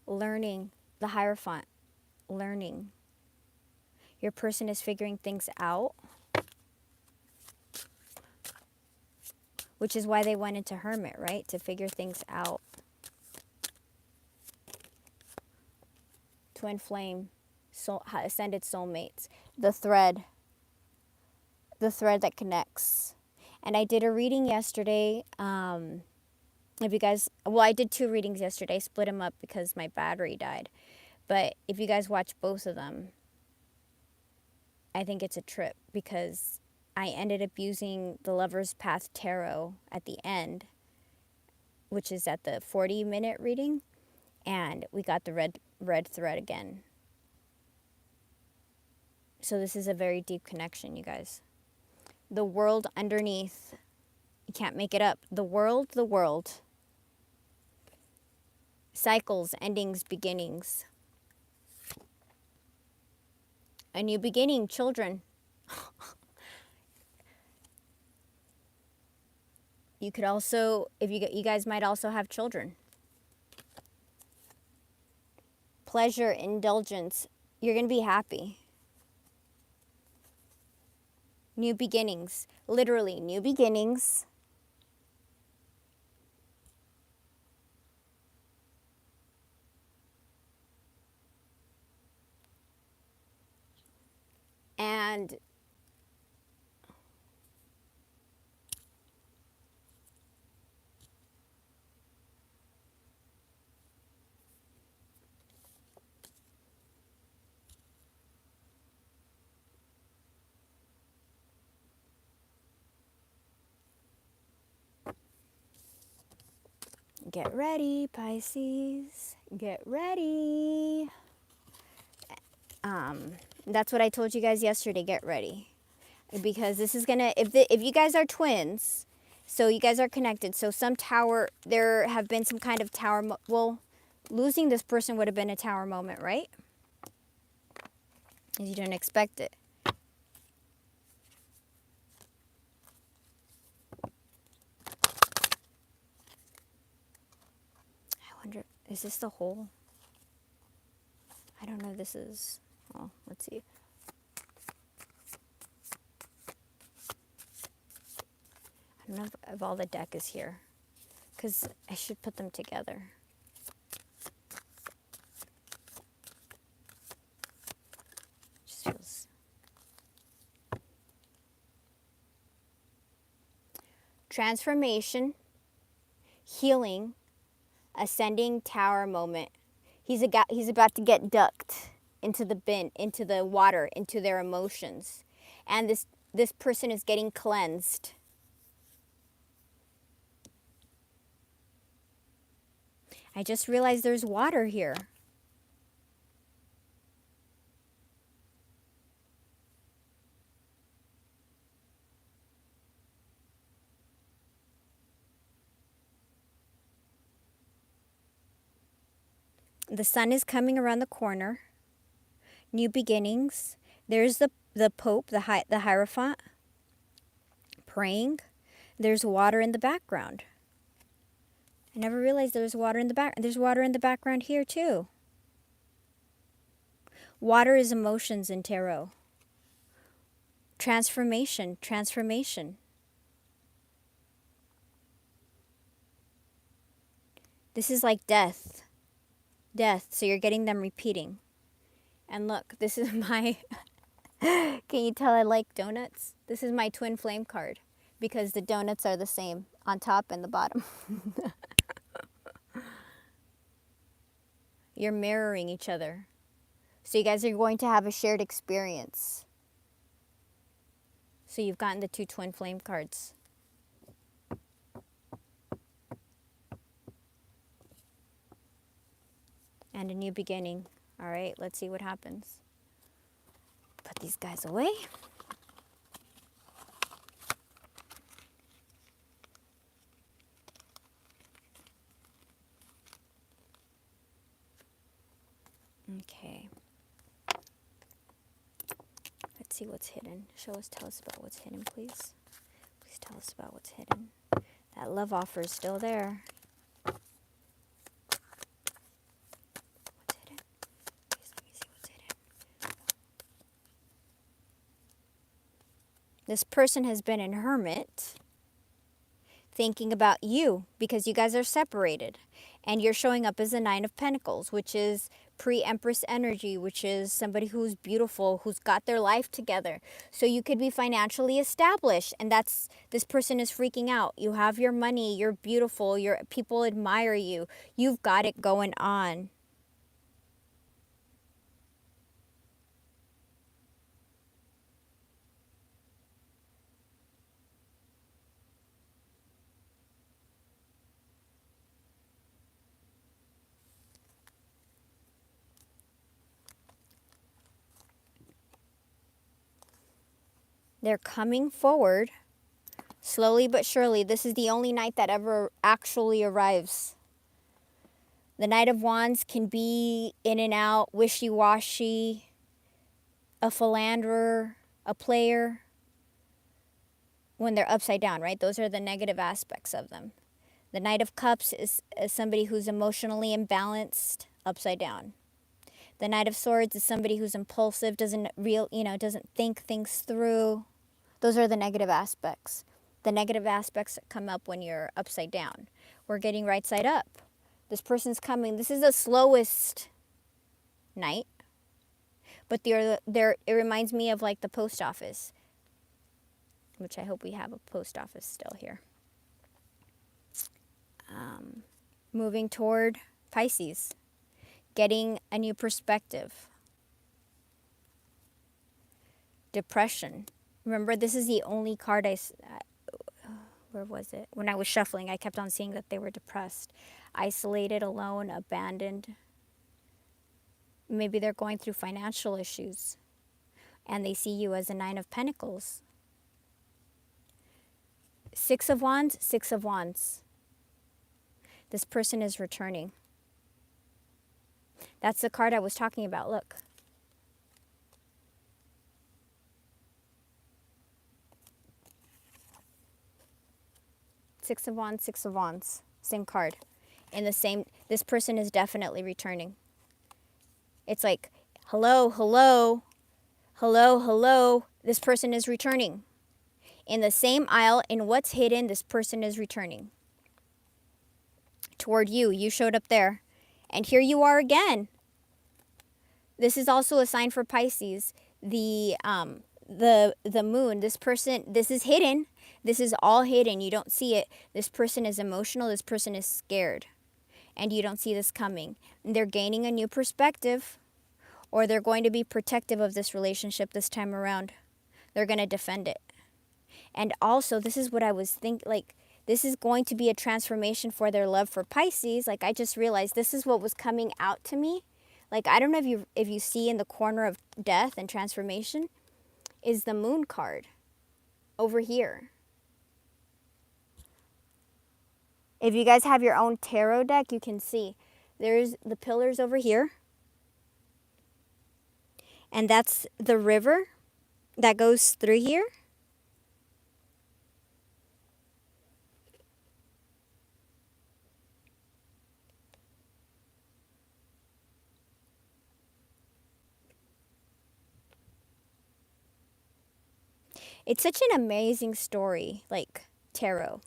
[SPEAKER 1] Learning, the Hierophant, learning. Your person is figuring things out, which is why they went into Hermit, right? To figure things out. Twin flame, ascended soulmates. The thread that connects. And I did a reading yesterday. If you guys, well, I did 2 readings yesterday, split them up because my battery died. But if you guys watch both of them, I think it's a trip because I ended up using the Lover's Path Tarot at the end, which is at the 40-minute reading, and we got the red thread again. So this is a very deep connection, you guys. The world underneath, you can't make it up. The world. Cycles, endings, beginnings. A new beginning, children. You could also, if you guys might also have children. Pleasure, indulgence. You're going to be happy. New beginnings. Literally, new beginnings. And get ready, Pisces. Get ready. That's what I told you guys yesterday. Get ready. Because this is going to, if you guys are twins, so you guys are connected. So some tower, there have been some kind of tower, well, losing this person would have been a tower moment, right? You didn't expect it. I wonder, is this the hole? I don't know if this is, oh, let's see. I don't know if all the deck is here, because I should put them together. Just feels. Transformation, healing, ascending tower moment. He's about to get ducked into the bin, into the water, into their emotions. And this person is getting cleansed. I just realized there's water here. The sun is coming around the corner. New beginnings. There's the Pope, the Hierophant, praying. There's water in the background. I never realized there was water in the back. There's water in the background here too. Water is emotions in tarot. Transformation. This is like death. So you're getting them repeating. And look, this is my, can you tell I like donuts? This is my twin flame card because the donuts are the same on top and the bottom. You're mirroring each other. So you guys are going to have a shared experience. So you've gotten the two twin flame cards. And a new beginning. All right, let's see what happens. Put these guys away. Okay. Let's see what's hidden. Tell us about what's hidden, please. Please tell us about what's hidden. That love offer is still there. What's hidden? Please let me see what's hidden. This person has been in hermit, thinking about you because you guys are separated. And you're showing up as a Nine of Pentacles, which is pre-Empress energy, which is somebody who's beautiful, who's got their life together. So you could be financially established, and this person is freaking out. You have your money, you're beautiful, people admire you. You've got it going on. They're coming forward slowly but surely. This is the only Knight that ever actually arrives. The Knight of Wands can be in and out, wishy-washy, a philanderer, a player, when they're upside down, right? Those are the negative aspects of them. The Knight of Cups is somebody who's emotionally imbalanced, upside down. The Knight of Swords is somebody who's impulsive, doesn't think things through. Those are the negative aspects. The negative aspects come up when you're upside down. We're getting right side up. This person's coming. This is the slowest Knight, but it reminds me of like the post office, which I hope we have a post office still here. Moving toward Pisces, getting a new perspective. Depression. Remember, this is the only card where was it? When I was shuffling, I kept on seeing that they were depressed, isolated, alone, abandoned. Maybe they're going through financial issues and they see you as a Nine of Pentacles. Six of Wands, Six of Wands. This person is returning. That's the card I was talking about. Look. Six of Wands, Six of Wands. Same card. This person is definitely returning. It's like, hello, hello, hello, hello. This person is returning. In the same aisle, in what's hidden, this person is returning. Toward you. You showed up there. And here you are again. This is also a sign for Pisces. The moon, this is hidden. This is all hidden. You don't see it. This person is emotional. This person is scared. And you don't see this coming. And they're gaining a new perspective, or they're going to be protective of this relationship this time around. They're going to defend it. And also, this is what I was thinking, like, this is going to be a transformation for their love for Pisces. Like, I just realized this is what was coming out to me. Like, I don't know if you see in the corner of death and transformation is the moon card over here. If you guys have your own tarot deck, you can see there's the pillars over here. And that's the river that goes through here. It's such an amazing story, like tarot.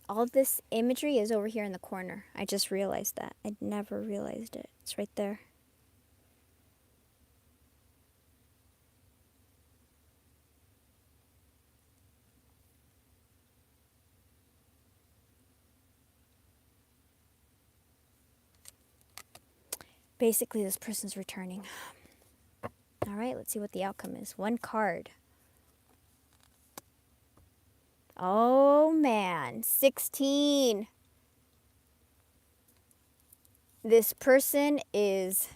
[SPEAKER 1] All of this imagery is over here in the corner. I just realized that. I'd never realized it. It's right there. Basically, this person's returning. All right, let's see what the outcome is. One card. Oh, man. 16. This person is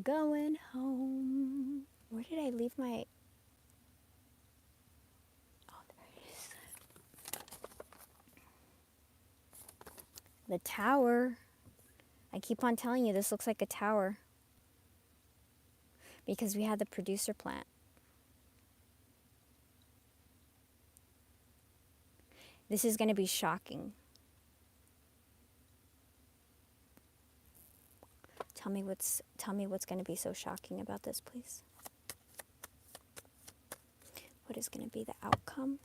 [SPEAKER 1] going home. Where did I leave my... Oh, there it is. The tower. I keep on telling you, this looks like a tower. Because we had the producer plant. This is going to be shocking. Tell me what's going to be so shocking about this, please. What is going to be the outcome?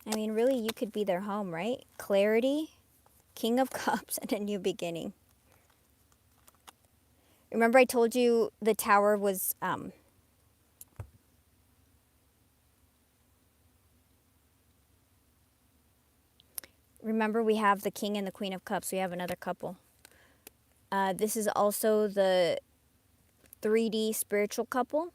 [SPEAKER 1] I mean, really, you could be their home, right? Clarity, King of Cups, and a new beginning. Remember I told you the tower was... Remember, we have the King and the Queen of Cups. We have another couple. This is also the 3D spiritual couple.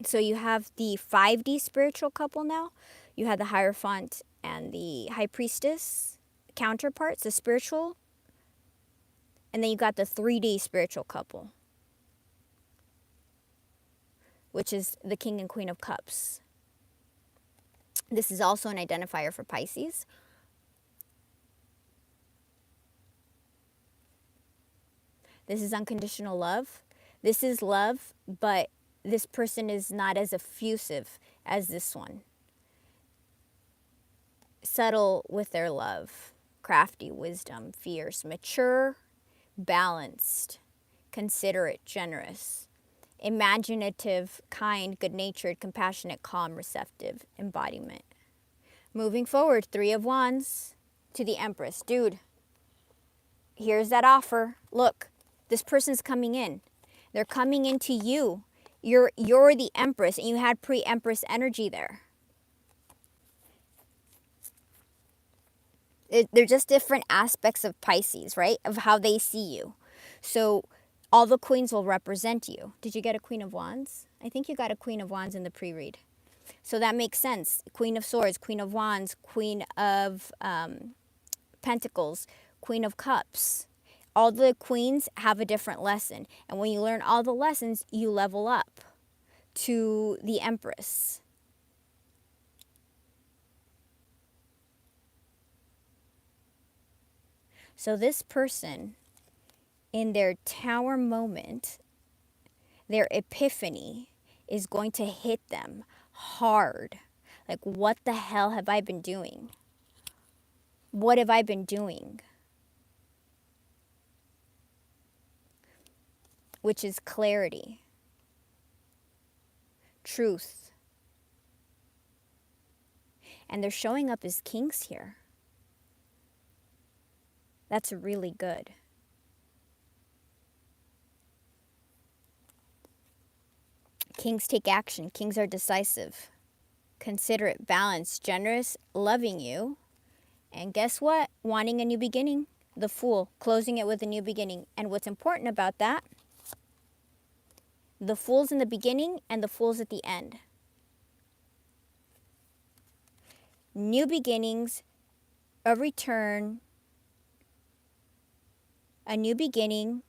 [SPEAKER 1] So you have the 5D spiritual couple now. You have the Hierophant and the High Priestess counterparts, the spiritual. And then you got the 3D spiritual couple, which is the King and Queen of Cups. This is also an identifier for Pisces. This is unconditional love. This is love, but this person is not as effusive as this one. Subtle with their love, crafty, wisdom, fierce, mature, balanced, considerate, generous, imaginative, kind, good-natured, compassionate, calm, receptive, embodiment. Moving forward, 3 of Wands to the Empress. Dude, here's that offer. Look, this person's coming in. They're coming into you. You're the Empress, and you had pre-Empress energy there. They're just different aspects of Pisces, right? Of how they see you. So all the queens will represent you. Did you get a Queen of Wands? I think you got a Queen of Wands in the pre-read. So that makes sense. Queen of Swords, Queen of Wands, Queen of Pentacles, Queen of Cups. All the queens have a different lesson. And when you learn all the lessons, you level up to the Empress. So this person, in their tower moment, their epiphany is going to hit them hard. Like, what the hell have I been doing? What have I been doing? Which is clarity, truth. And they're showing up as kings here. That's really good. Kings take action. Kings are decisive, considerate, balanced, generous, loving you. And guess what? Wanting a new beginning. The Fool, closing it with a new beginning. And what's important about that? The Fool's in the beginning and the Fool's at the end. New beginnings, a return, a new beginning.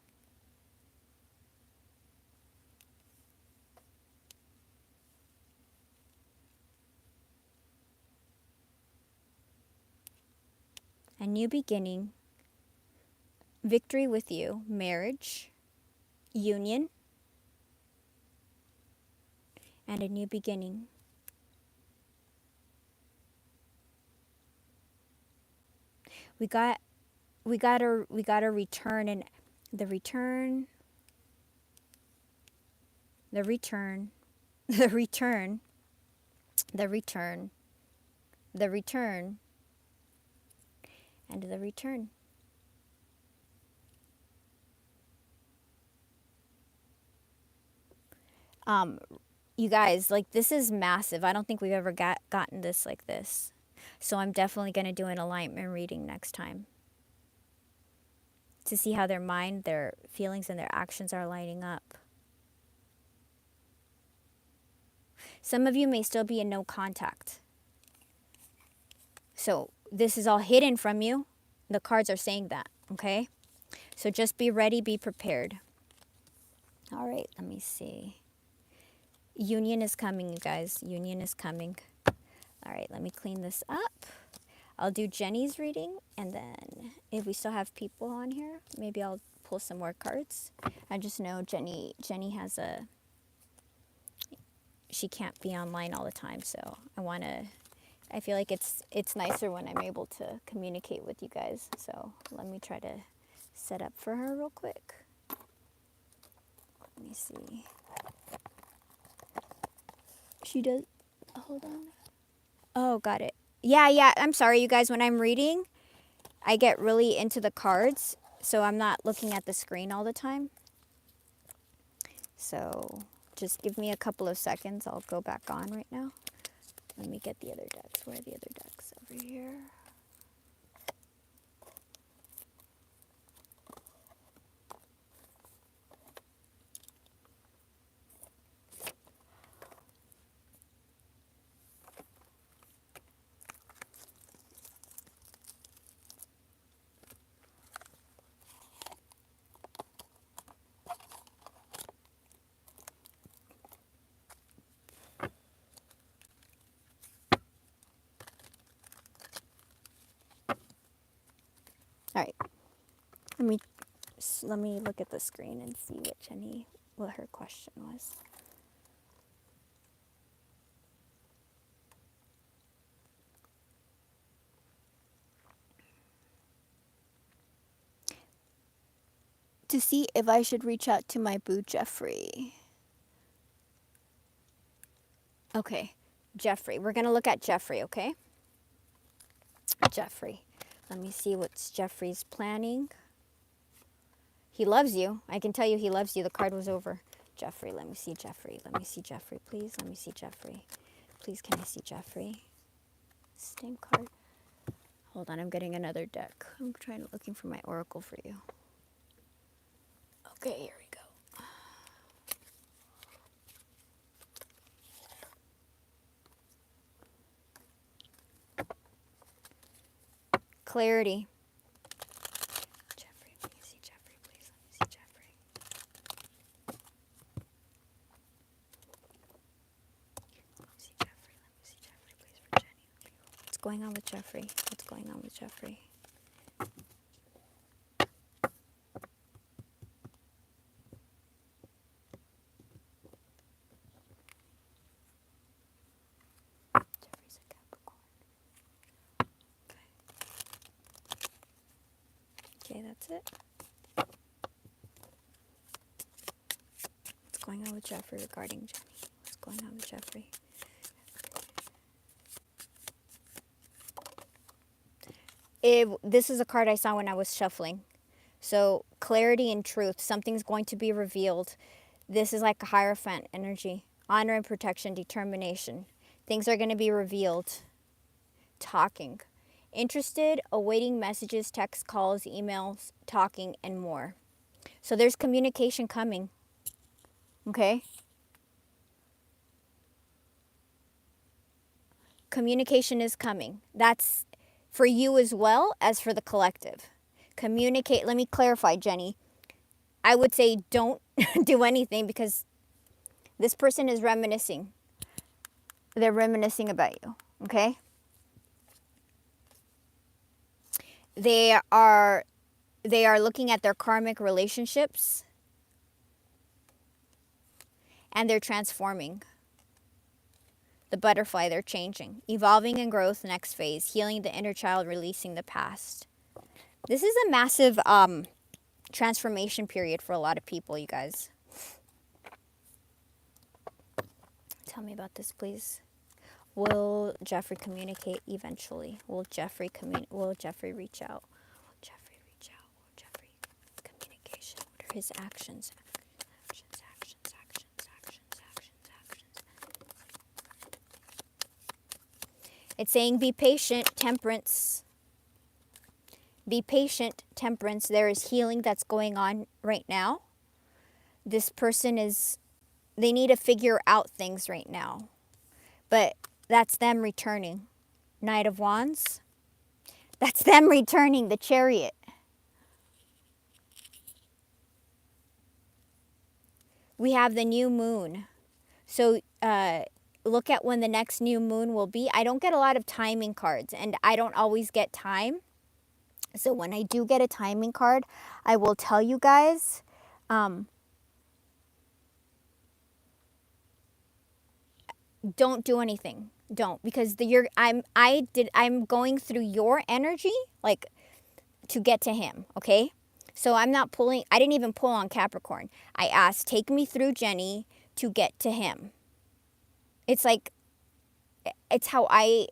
[SPEAKER 1] A new beginning, victory with you, marriage, union, and a new beginning. We got a return, and the return, the return, the return, the return, the return, and the return. You guys, like, this is massive. I don't think we've ever gotten this like this. So I'm definitely going to do an alignment reading next time to see how their mind, their feelings, and their actions are lining up. Some of you may still be in no contact. So this is all hidden from you. The cards are saying that, okay? So just be ready, be prepared. All right, let me see. Union is coming, you guys. Union is coming. All right, let me clean this up. I'll do Jenny's reading, and then if we still have people on here, maybe I'll pull some more cards. I just know Jenny has she can't be online all the time, so I feel like it's nicer when I'm able to communicate with you guys. So let me try to set up for her real quick. Let me see. She does, hold on. Oh, got it. Yeah, I'm sorry, you guys. When I'm reading, I get really into the cards, so I'm not looking at the screen all the time. So just give me a couple of seconds. I'll go back on right now. Let me get the other decks. Where are the other decks? Over here. All right. Let me look at the screen and see what her question was. To see if I should reach out to my boo Jeffrey. Okay, Jeffrey. We're going to look at Jeffrey, okay? Jeffrey. Let me see what's Jeffrey's planning. He loves you. I can tell you he loves you. The card was over. Jeffrey, let me see Jeffrey. Let me see Jeffrey, please. Let me see Jeffrey. Please, can I see Jeffrey? Same card. Hold on, I'm getting another deck. I'm looking for my oracle for you. Okay, here we go. Clarity. Jeffrey, let me see Jeffrey, please. Let me see Jeffrey. Let me see Jeffrey. Let me see Jeffrey, please, for Jenny. What's going on with Jeffrey? What's going on with Jeffrey? Jeffrey's a Capricorn. Okay, that's it. What's going on with Jeffrey regarding Jenny? What's going on with Jeffrey? This is a card I saw when I was shuffling. So clarity and truth. Something's going to be revealed. This is like a Hierophant energy. Honor and protection, determination. Things are going to be revealed. Talking. Interested, awaiting messages, text calls, emails, talking, and more. So there's communication coming. Okay? Communication is coming. That's for you as well as for the collective. Communicate. Let me clarify, Jenny. I would say don't do anything because this person is reminiscing. They're reminiscing about you, okay? They are looking at their karmic relationships and they're transforming. The butterfly, they're changing. Evolving and growth, next phase. Healing the inner child, releasing the past. This is a massive transformation period for a lot of people, you guys. Tell me about this, please. Will Jeffrey communicate eventually? Will Jeffrey reach out? Will Jeffrey reach out? Will Jeffrey communication? What are his actions? It's saying be patient, temperance. Be patient, temperance. There is healing that's going on right now. This person they need to figure out things right now. But that's them returning. Knight of Wands. That's them returning, the Chariot. We have the new moon. So look at when the next new moon will be. I don't get a lot of timing cards, and I don't always get time. So when I do get a timing card, I will tell you guys. Don't do anything. Don't, because I'm going through your energy, like, to get to him. Okay. So I'm not pulling. I didn't even pull on Capricorn. I asked, take me through Jenny to get to him. It's like, it's how I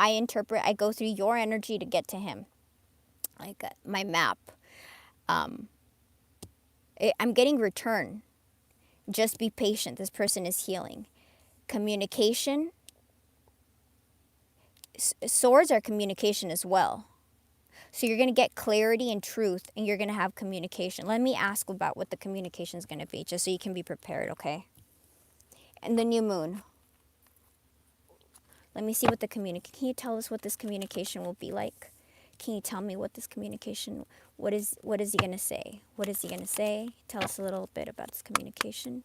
[SPEAKER 1] interpret. I go through your energy to get to him, like my map. I'm getting return. Just be patient. This person is healing. Communication. Swords are communication as well. So you're going to get clarity and truth, and you're going to have communication. Let me ask about what the communication is going to be, just so you can be prepared, okay? And the new moon. Let me see what the communication. Can you tell us what this communication will be like? Can you tell me what this communication? What is he going to say? What is he going to say? Tell us a little bit about this communication.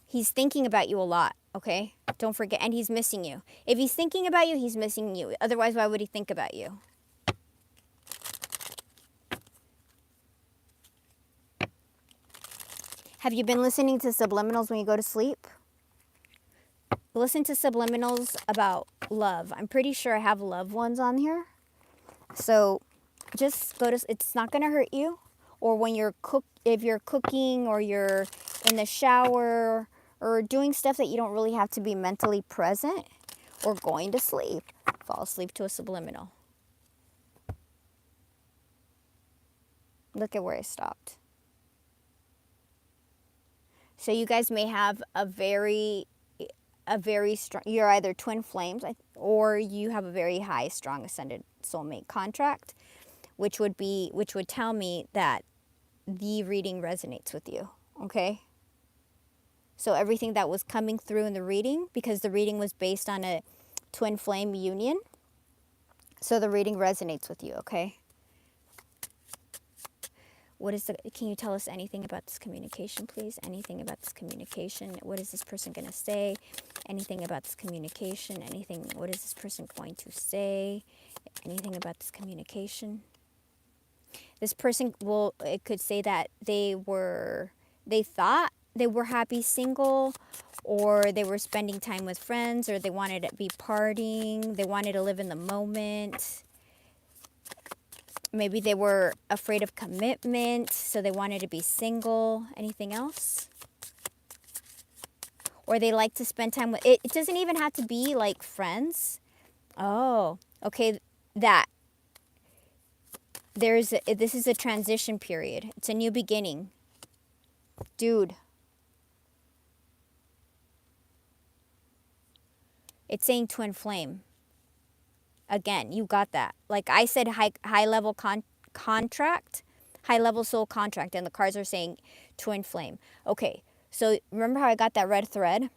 [SPEAKER 1] He's thinking about you a lot, okay? Don't forget, and he's missing you. If he's thinking about you, he's missing you. Otherwise, why would he think about you? Have you been listening to subliminals when you go to sleep? Listen to subliminals about love. I'm pretty sure I have loved ones on here. So just go to, it's not going to hurt you. Or when you're if you're cooking or you're in the shower or doing stuff that you don't really have to be mentally present or going to sleep, fall asleep to a subliminal. Look at where I stopped. So you guys may have a very strong, you're either twin flames or you have a very high, strong ascended soulmate contract, which would tell me that the reading resonates with you, okay? So everything that was coming through in the reading, because the reading was based on a twin flame union, so the reading resonates with you, okay? Can you tell us anything about this communication, please? Anything about this communication? What is this person going to say? Anything about this communication? What is this person going to say? Anything about this communication? This person it could say that they thought they were happy single, or they were spending time with friends, or they wanted to be partying, they wanted to live in the moment. Maybe they were afraid of commitment, so they wanted to be single. Anything else? Or they like to spend time with, it doesn't even have to be like friends. Oh, okay, this is a transition period. It's a new beginning. Dude. It's saying twin flame. Again, you got that. Like I said, high level contract, high level soul contract, and the cards are saying twin flame. Okay, so remember how I got that red thread?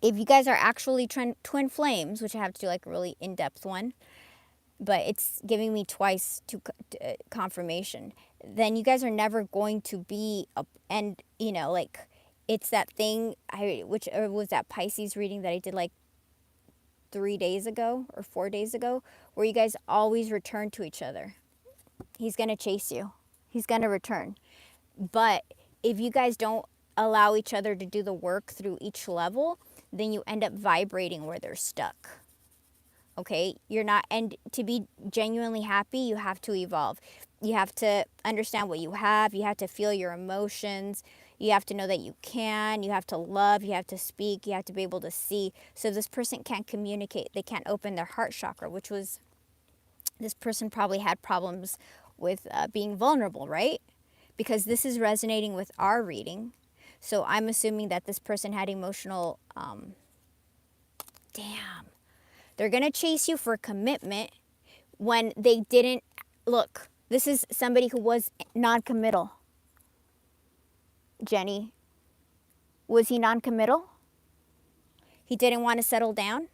[SPEAKER 1] If you guys are actually twin flames, which I have to do like a really in-depth one, but it's giving me twice to confirmation, then you guys are never going to be and you know, like it's that thing which was that Pisces reading that I did like 3 days ago or 4 days ago, where you guys always return to each other. He's going to chase you. He's going to return. But if you guys don't allow each other to do the work through each level, then you end up vibrating where they're stuck. Okay? And to be genuinely happy, you have to evolve. You have to understand what you have. You have to feel your emotions. You have to know that you can. You have to love. You have to speak. You have to be able to see. So this person can't communicate. They can't open their heart chakra, which was, this person probably had problems with being vulnerable, right? Because this is resonating with our reading. So I'm assuming that this person had emotional, they're going to chase you for commitment when they didn't. Look, this is somebody who was non-committal. Jenny, was he non-committal? He didn't want to settle down?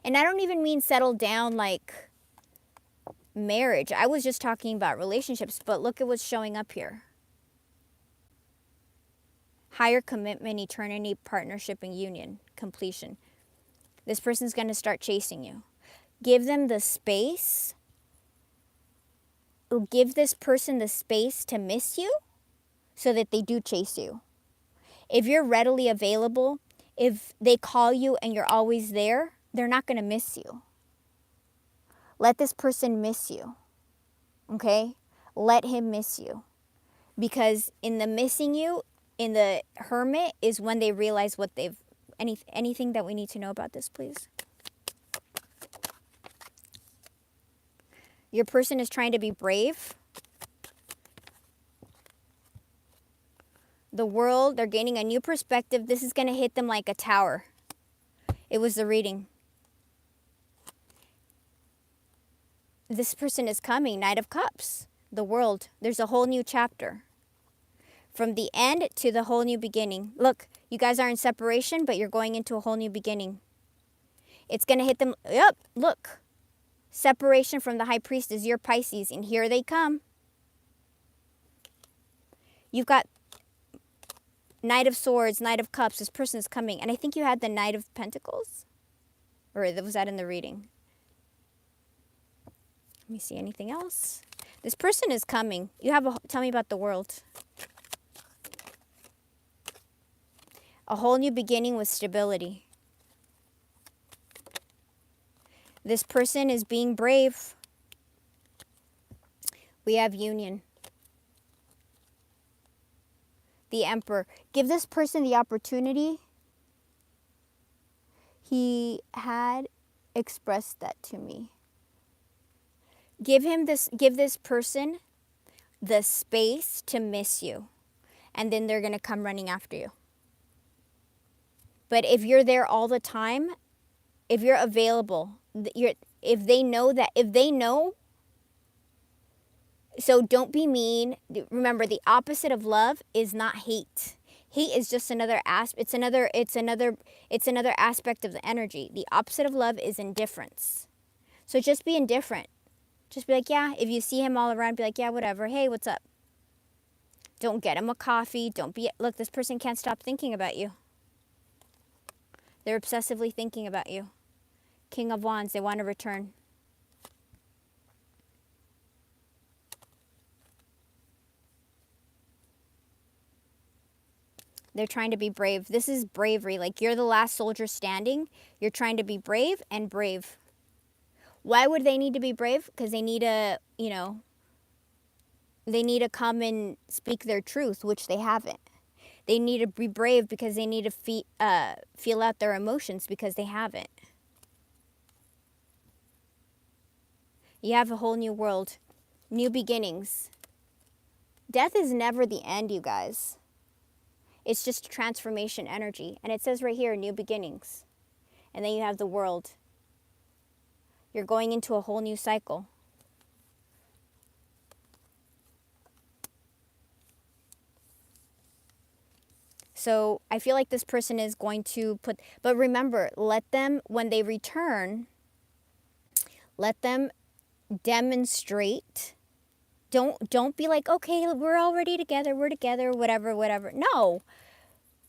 [SPEAKER 1] And I don't even mean settle down like marriage. I was just talking about relationships, but look at what's showing up here. Higher commitment, eternity, partnership, and union, completion. This person's going to start chasing you. Give them the space. Give this person the space to miss you so that they do chase you. If you're readily available, if they call you and you're always there, they're not going to miss you. Let this person miss you. Okay? Let him miss you. Because in the missing you, in the hermit, is when they realize what they've... Anything that we need to know about this, please? Your person is trying to be brave. The world, they're gaining a new perspective. This is going to hit them like a tower. It was the reading. This person is coming. Knight of Cups. The world. There's a whole new chapter. From the end to the whole new beginning. Look, you guys are in separation, but you're going into a whole new beginning. It's going to hit them. Yep, look. Separation from the High Priestess, your Pisces, and here they come. You've got Knight of Swords, Knight of Cups. This person is coming. And I think you had the Knight of Pentacles. Or was that in the reading? Let me see anything else. This person is coming. You have tell me about the world. A whole new beginning with stability. This person is being brave. We have union. The Emperor. Give this person the opportunity. He had expressed that to me. Give this person the space to miss you. And then they're going to come running after you. But if you're there all the time, if you're available, if they know, so don't be mean. Remember, the opposite of love is not hate. Hate is just another aspect. It's another aspect of the energy. The opposite of love is indifference. So just be indifferent. Just be like, yeah, if you see him all around, be like, yeah, whatever. Hey, what's up? Don't get him a coffee. Look, this person can't stop thinking about you. They're obsessively thinking about you. King of Wands, they want to return. They're trying to be brave. This is bravery. Like, you're the last soldier standing. You're trying to be brave and brave. Why would they need to be brave? Because they need to, they need to come and speak their truth, which they haven't. They need to be brave because they need to feel out their emotions because they haven't. You have a whole new world, new beginnings. Death is never the end, you guys. It's just transformation energy. And it says right here, new beginnings. And then you have the world. You're going into a whole new cycle. So I feel like this person is going to but remember, let them, when they return, let them demonstrate. Don't be like, okay, we're already together, we're together, whatever. No.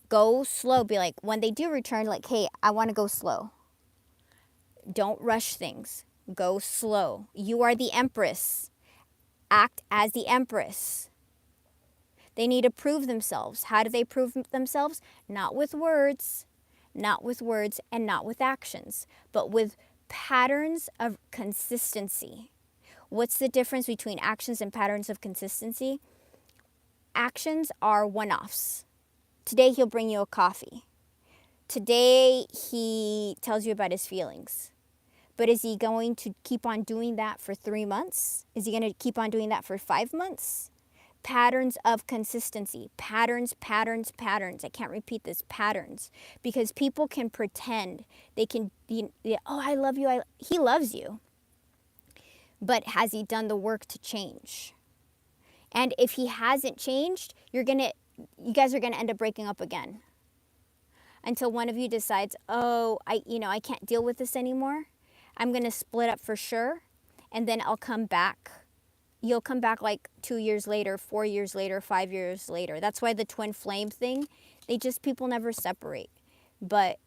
[SPEAKER 1] Go slow. Be like, when they do return, like, hey, I want to go slow. Don't rush things. Go slow. You are the Empress. Act as the Empress. They need to prove themselves. How do they prove themselves? Not with words, and not with actions, but with patterns of consistency. What's the difference between actions and patterns of consistency? Actions are one-offs. Today he'll bring you a coffee. Today he tells you about his feelings. But is he going to keep on doing that for 3 months? Is he going to keep on doing that for 5 months? Patterns of consistency. Patterns. I can't repeat this. Patterns. Because people can pretend. They can be, oh, I love you. He loves you. But has he done the work to change? And if he hasn't changed, you guys are going to end up breaking up again. Until one of you decides, oh, I can't deal with this anymore. I'm going to split up for sure. And then I'll come back. You'll come back like 2 years later, 4 years later, 5 years later. That's why the twin flame thing, people never separate. But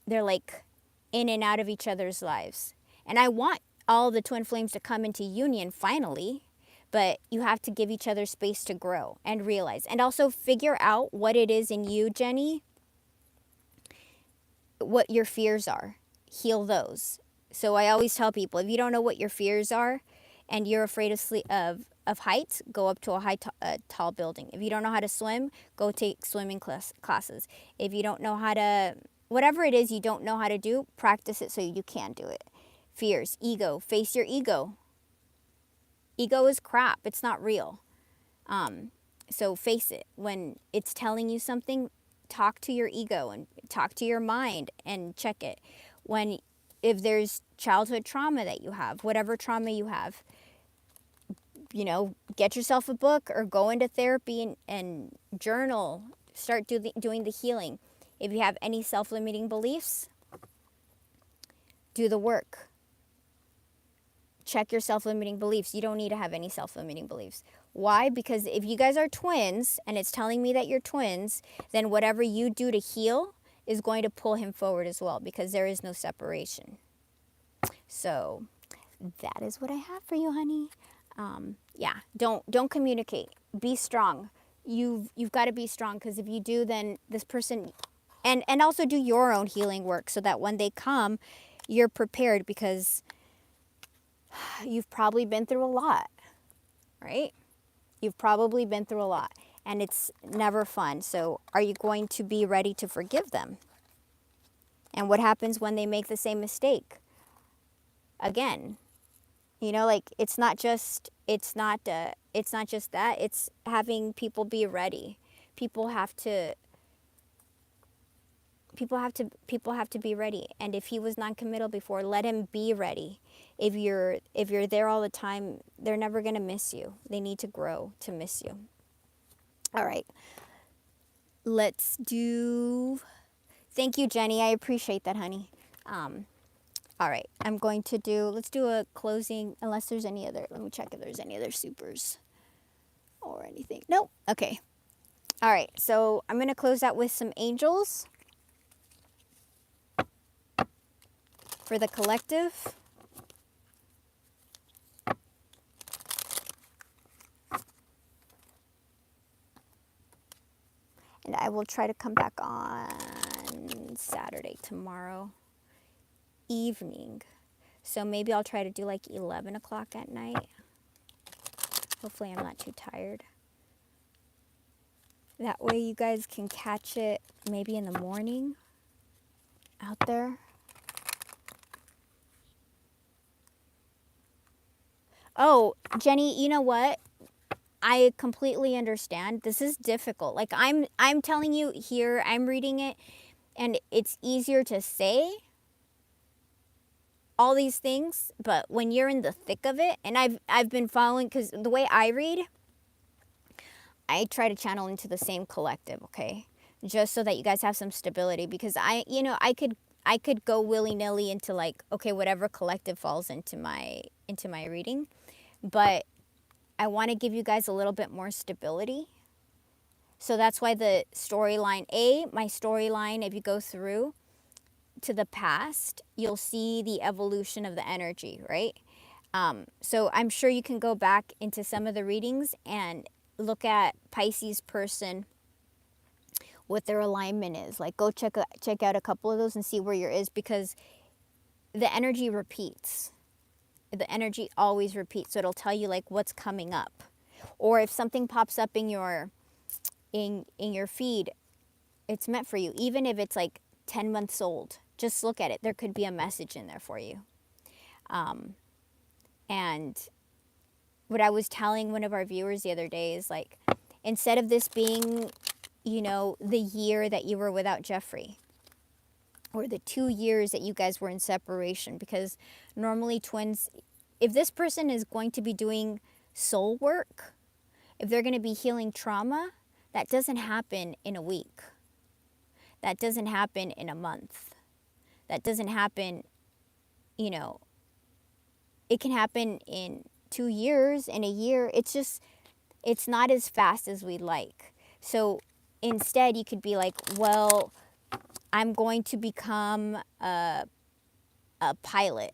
[SPEAKER 1] they're like in and out of each other's lives. And I want all the twin flames to come into union finally. But you have to give each other space to grow and realize. And also figure out what it is in you, Jenny, what your fears are. Heal those. So I always tell people, if you don't know what your fears are, and you're afraid of heights, go up to a tall building. If you don't know how to swim, go take swimming classes. If you don't know how to, whatever it is you don't know how to do, practice it so you can do it. Fears, ego, face your ego. Ego is crap. It's not real. So face it. When it's telling you something, talk to your ego and talk to your mind and check it. If there's childhood trauma that you have, whatever trauma you have, get yourself a book or go into therapy and journal. Start doing the healing. If you have any self-limiting beliefs, do the work. Check your self-limiting beliefs. You don't need to have any self-limiting beliefs. Why? Because if you guys are twins and it's telling me that you're twins, then whatever you do to heal is going to pull him forward as well, because there is no separation. So that is what I have for you, honey. Don't communicate. Be strong. You've got to be strong, because if you do, then this person, And also do your own healing work so that when they come, you're prepared, because you've probably been through a lot, right? You've probably been through a lot, and it's never fun. So are you going to be ready to forgive them? And what happens when they make the same mistake again? You know, like, it's not just that. It's having people be ready. People have to people have to be ready. And if he was non-committal before, let him be ready. If you're there all the time, they're never going to miss you. They need to grow to miss you. All right. Let's do, thank you, Jenny. I appreciate that, honey. All right, I'm going to let's do a closing, unless there's any other, let me check if there's any other supers or anything. Nope. Okay. All right, so I'm going to close out with some angels for the collective. And I will try to come back on Saturday, tomorrow evening. So maybe I'll try to do like 11 o'clock at night. Hopefully I'm not too tired. That way you guys can catch it maybe in the morning out there. Oh, Jenny, you know what? I completely understand. This is difficult. Like, I'm telling you here, I'm reading it, and it's easier to say all these things, but when you're in the thick of it, and I've been following, because the way I read, I try to channel into the same collective, okay? Just so that you guys have some stability, because I could go willy-nilly into, like, okay, whatever collective falls into my reading, but I want to give you guys a little bit more stability. So that's why the storyline my storyline, if you go through to the past, you'll see the evolution of the energy, right? So I'm sure you can go back into some of the readings and look at Pisces person, what their alignment is. Like, go check out a couple of those and see where yours is, because the energy repeats. The energy always repeats. So it'll tell you, like, what's coming up. Or if something pops up in your feed, it's meant for you. Even if it's like 10 months old, just look at it. There could be a message in there for you. And what I was telling one of our viewers the other day is, like, instead of this being, the year that you were without Jeffrey, or the 2 years that you guys were in separation, because normally twins, if this person is going to be doing soul work, if they're going to be healing trauma, that doesn't happen in a week. That doesn't happen in a month. That doesn't happen, it can happen in 2 years, in a year. It's not as fast as we'd like. So instead, you could be like, well, I'm going to become a pilot.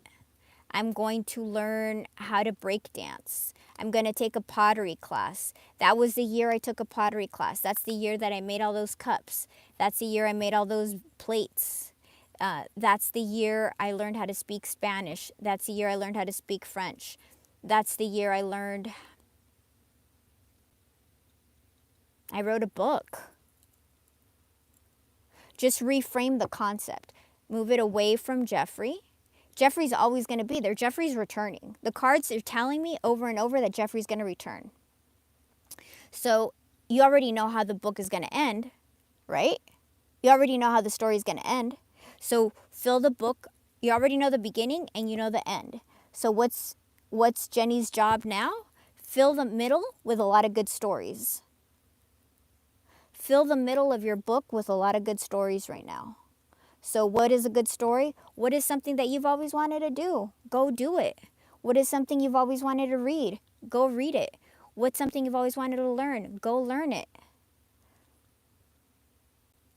[SPEAKER 1] I'm going to learn how to break dance. I'm going to take a pottery class. That was the year I took a pottery class. That's the year that I made all those cups. That's the year I made all those plates. That's the year I learned how to speak Spanish. That's the year I learned how to speak French. That's the year I wrote a book. Just reframe the concept. Move it away from Jeffrey. Jeffrey's always going to be there. Jeffrey's returning. The cards are telling me over and over that Jeffrey's going to return. So you already know how the book is going to end, right? You already know how the story is going to end. So fill the book. You already know the beginning and you know the end. So what's Jenny's job now? Fill the middle with a lot of good stories. Fill the middle of your book with a lot of good stories right now. So what is a good story? What is something that you've always wanted to do? Go do it. What is something you've always wanted to read? Go read it. What's something you've always wanted to learn? Go learn it.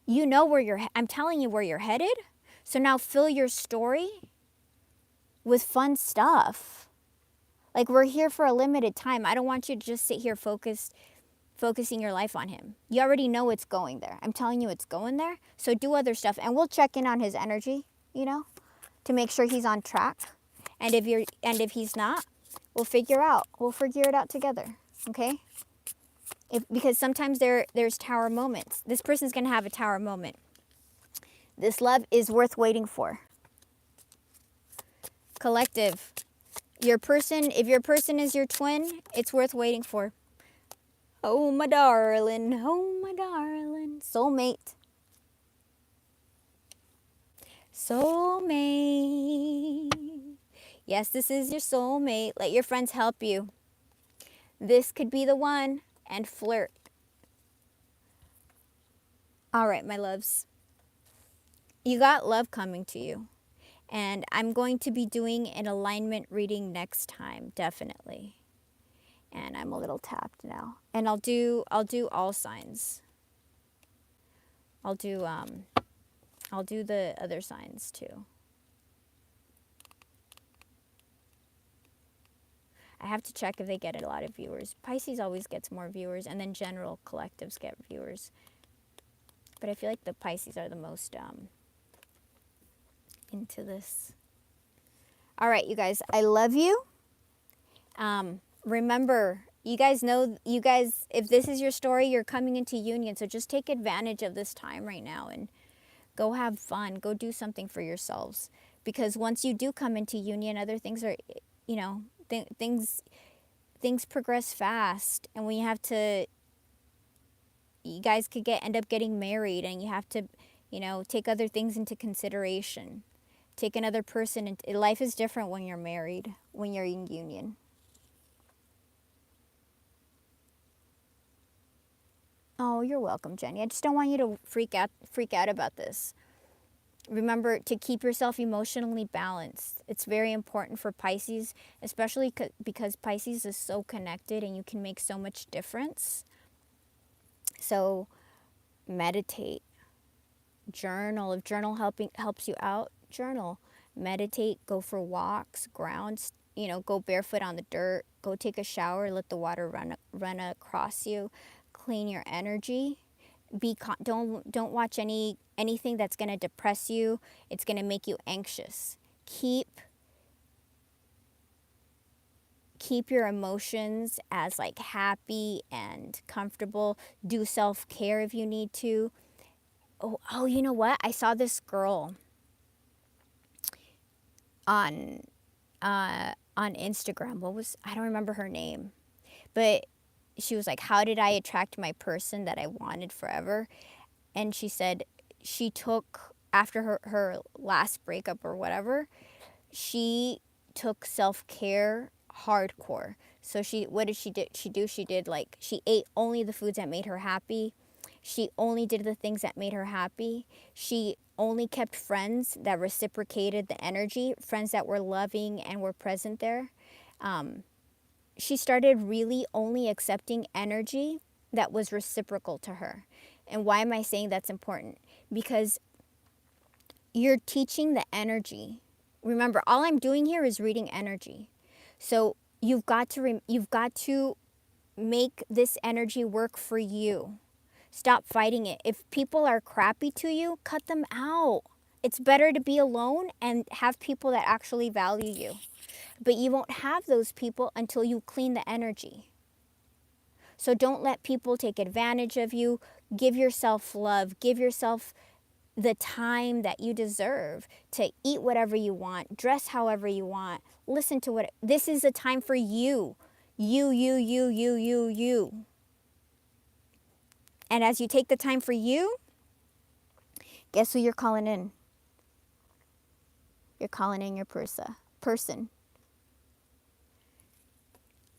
[SPEAKER 1] You know where I'm telling you where you're headed. So now fill your story with fun stuff. Like, we're here for a limited time. I don't want you to just sit here focused focusing your life on him. You already know it's going there. I'm telling you it's going there. So do other stuff. And we'll check in on his energy, you know, to make sure he's on track. And if he's not, we'll figure it out together. Okay? Because sometimes there's tower moments. This person's gonna have a tower moment. This love is worth waiting for. Collective. If your person is your twin, it's worth waiting for. Oh my darling, soulmate. Soulmate. Yes, this is your soulmate. Let your friends help you. This could be the one. And flirt. All right, my loves. You got love coming to you. And I'm going to be doing an alignment reading next time, definitely. And I'm a little tapped now. And I'll do all signs. I'll do the other signs too. I have to check if they get a lot of viewers. Pisces always gets more viewers, and then general collectives get viewers. But I feel like the Pisces are the most into this. All right, you guys, I love you. Remember, you guys, if this is your story, you're coming into union. So just take advantage of this time right now and go have fun. Go do something for yourselves. Because once you do come into union, other things are, you know, things progress fast. And when you have to, you guys could end up getting married, and you have to, you know, take other things into consideration. Take another person. Life is different when you're married, when you're in union. Oh, you're welcome, Jenny. I just don't want you to freak out about this. Remember to keep yourself emotionally balanced. It's very important for Pisces, especially because Pisces is so connected and you can make so much difference. So meditate, journal. If journal helps you out, journal. Meditate, go for walks, grounds, you know, go barefoot on the dirt, go take a shower, let the water run across you, clean your energy. Don't watch anything that's going to depress you. It's going to make you anxious. Keep your emotions as like happy and comfortable. Do self-care if you need to. Oh, you know what? I saw this girl on Instagram. I don't remember her name, but she was like, how did I attract my person that I wanted forever? And she said she took, after her last breakup or whatever, she took self-care hardcore. So what did she do? She ate only the foods that made her happy. She only did the things that made her happy. She only kept friends that reciprocated the energy, friends that were loving and were present there. She started really only accepting energy that was reciprocal to her. And why am I saying that's important? Because you're teaching the energy. Remember, all I'm doing here is reading energy. So you've got to make this energy work for you. Stop fighting it. If people are crappy to you, cut them out. It's better to be alone and have people that actually value you. But you won't have those people until you clean the energy. So don't let people take advantage of you. Give yourself love. Give yourself the time that you deserve to eat whatever you want, dress however you want, listen to this is a time for you. You. And as you take the time for you, guess who you're calling in? You're calling in your person.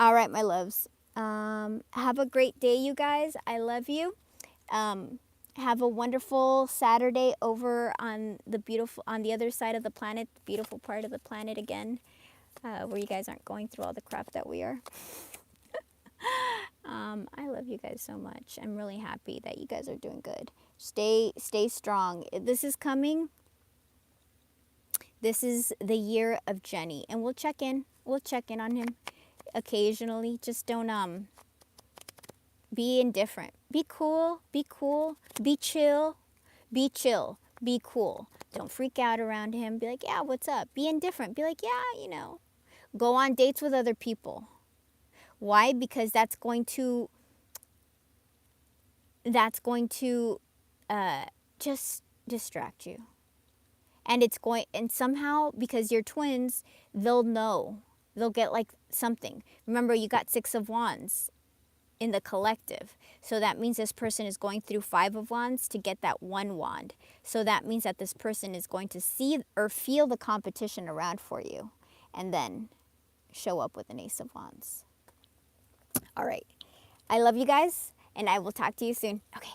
[SPEAKER 1] All right, my loves. Have a great day, you guys. I love you. Have a wonderful Saturday over on the other side of the planet, the beautiful part of the planet again, where you guys aren't going through all the crap that we are. I love you guys so much. I'm really happy that you guys are doing good. Stay strong. This is coming. This is the year of Jenny, and we'll check in. We'll check in on him occasionally. Just don't Be indifferent. Be cool. Be cool. Be chill. Be chill. Be cool. Don't freak out around him. Be like, yeah, what's up? Be indifferent. Be like, yeah, you know. Go on dates with other people. Why? Because that's going to just distract you. And somehow, because you're twins, they'll know. They'll get like something. Remember, you got 6 of Wands in the collective. So that means this person is going through 5 of Wands to get that 1 wand. So that means that this person is going to see or feel the competition around for you and then show up with an Ace of Wands. All right. I love you guys, and I will talk to you soon. Okay.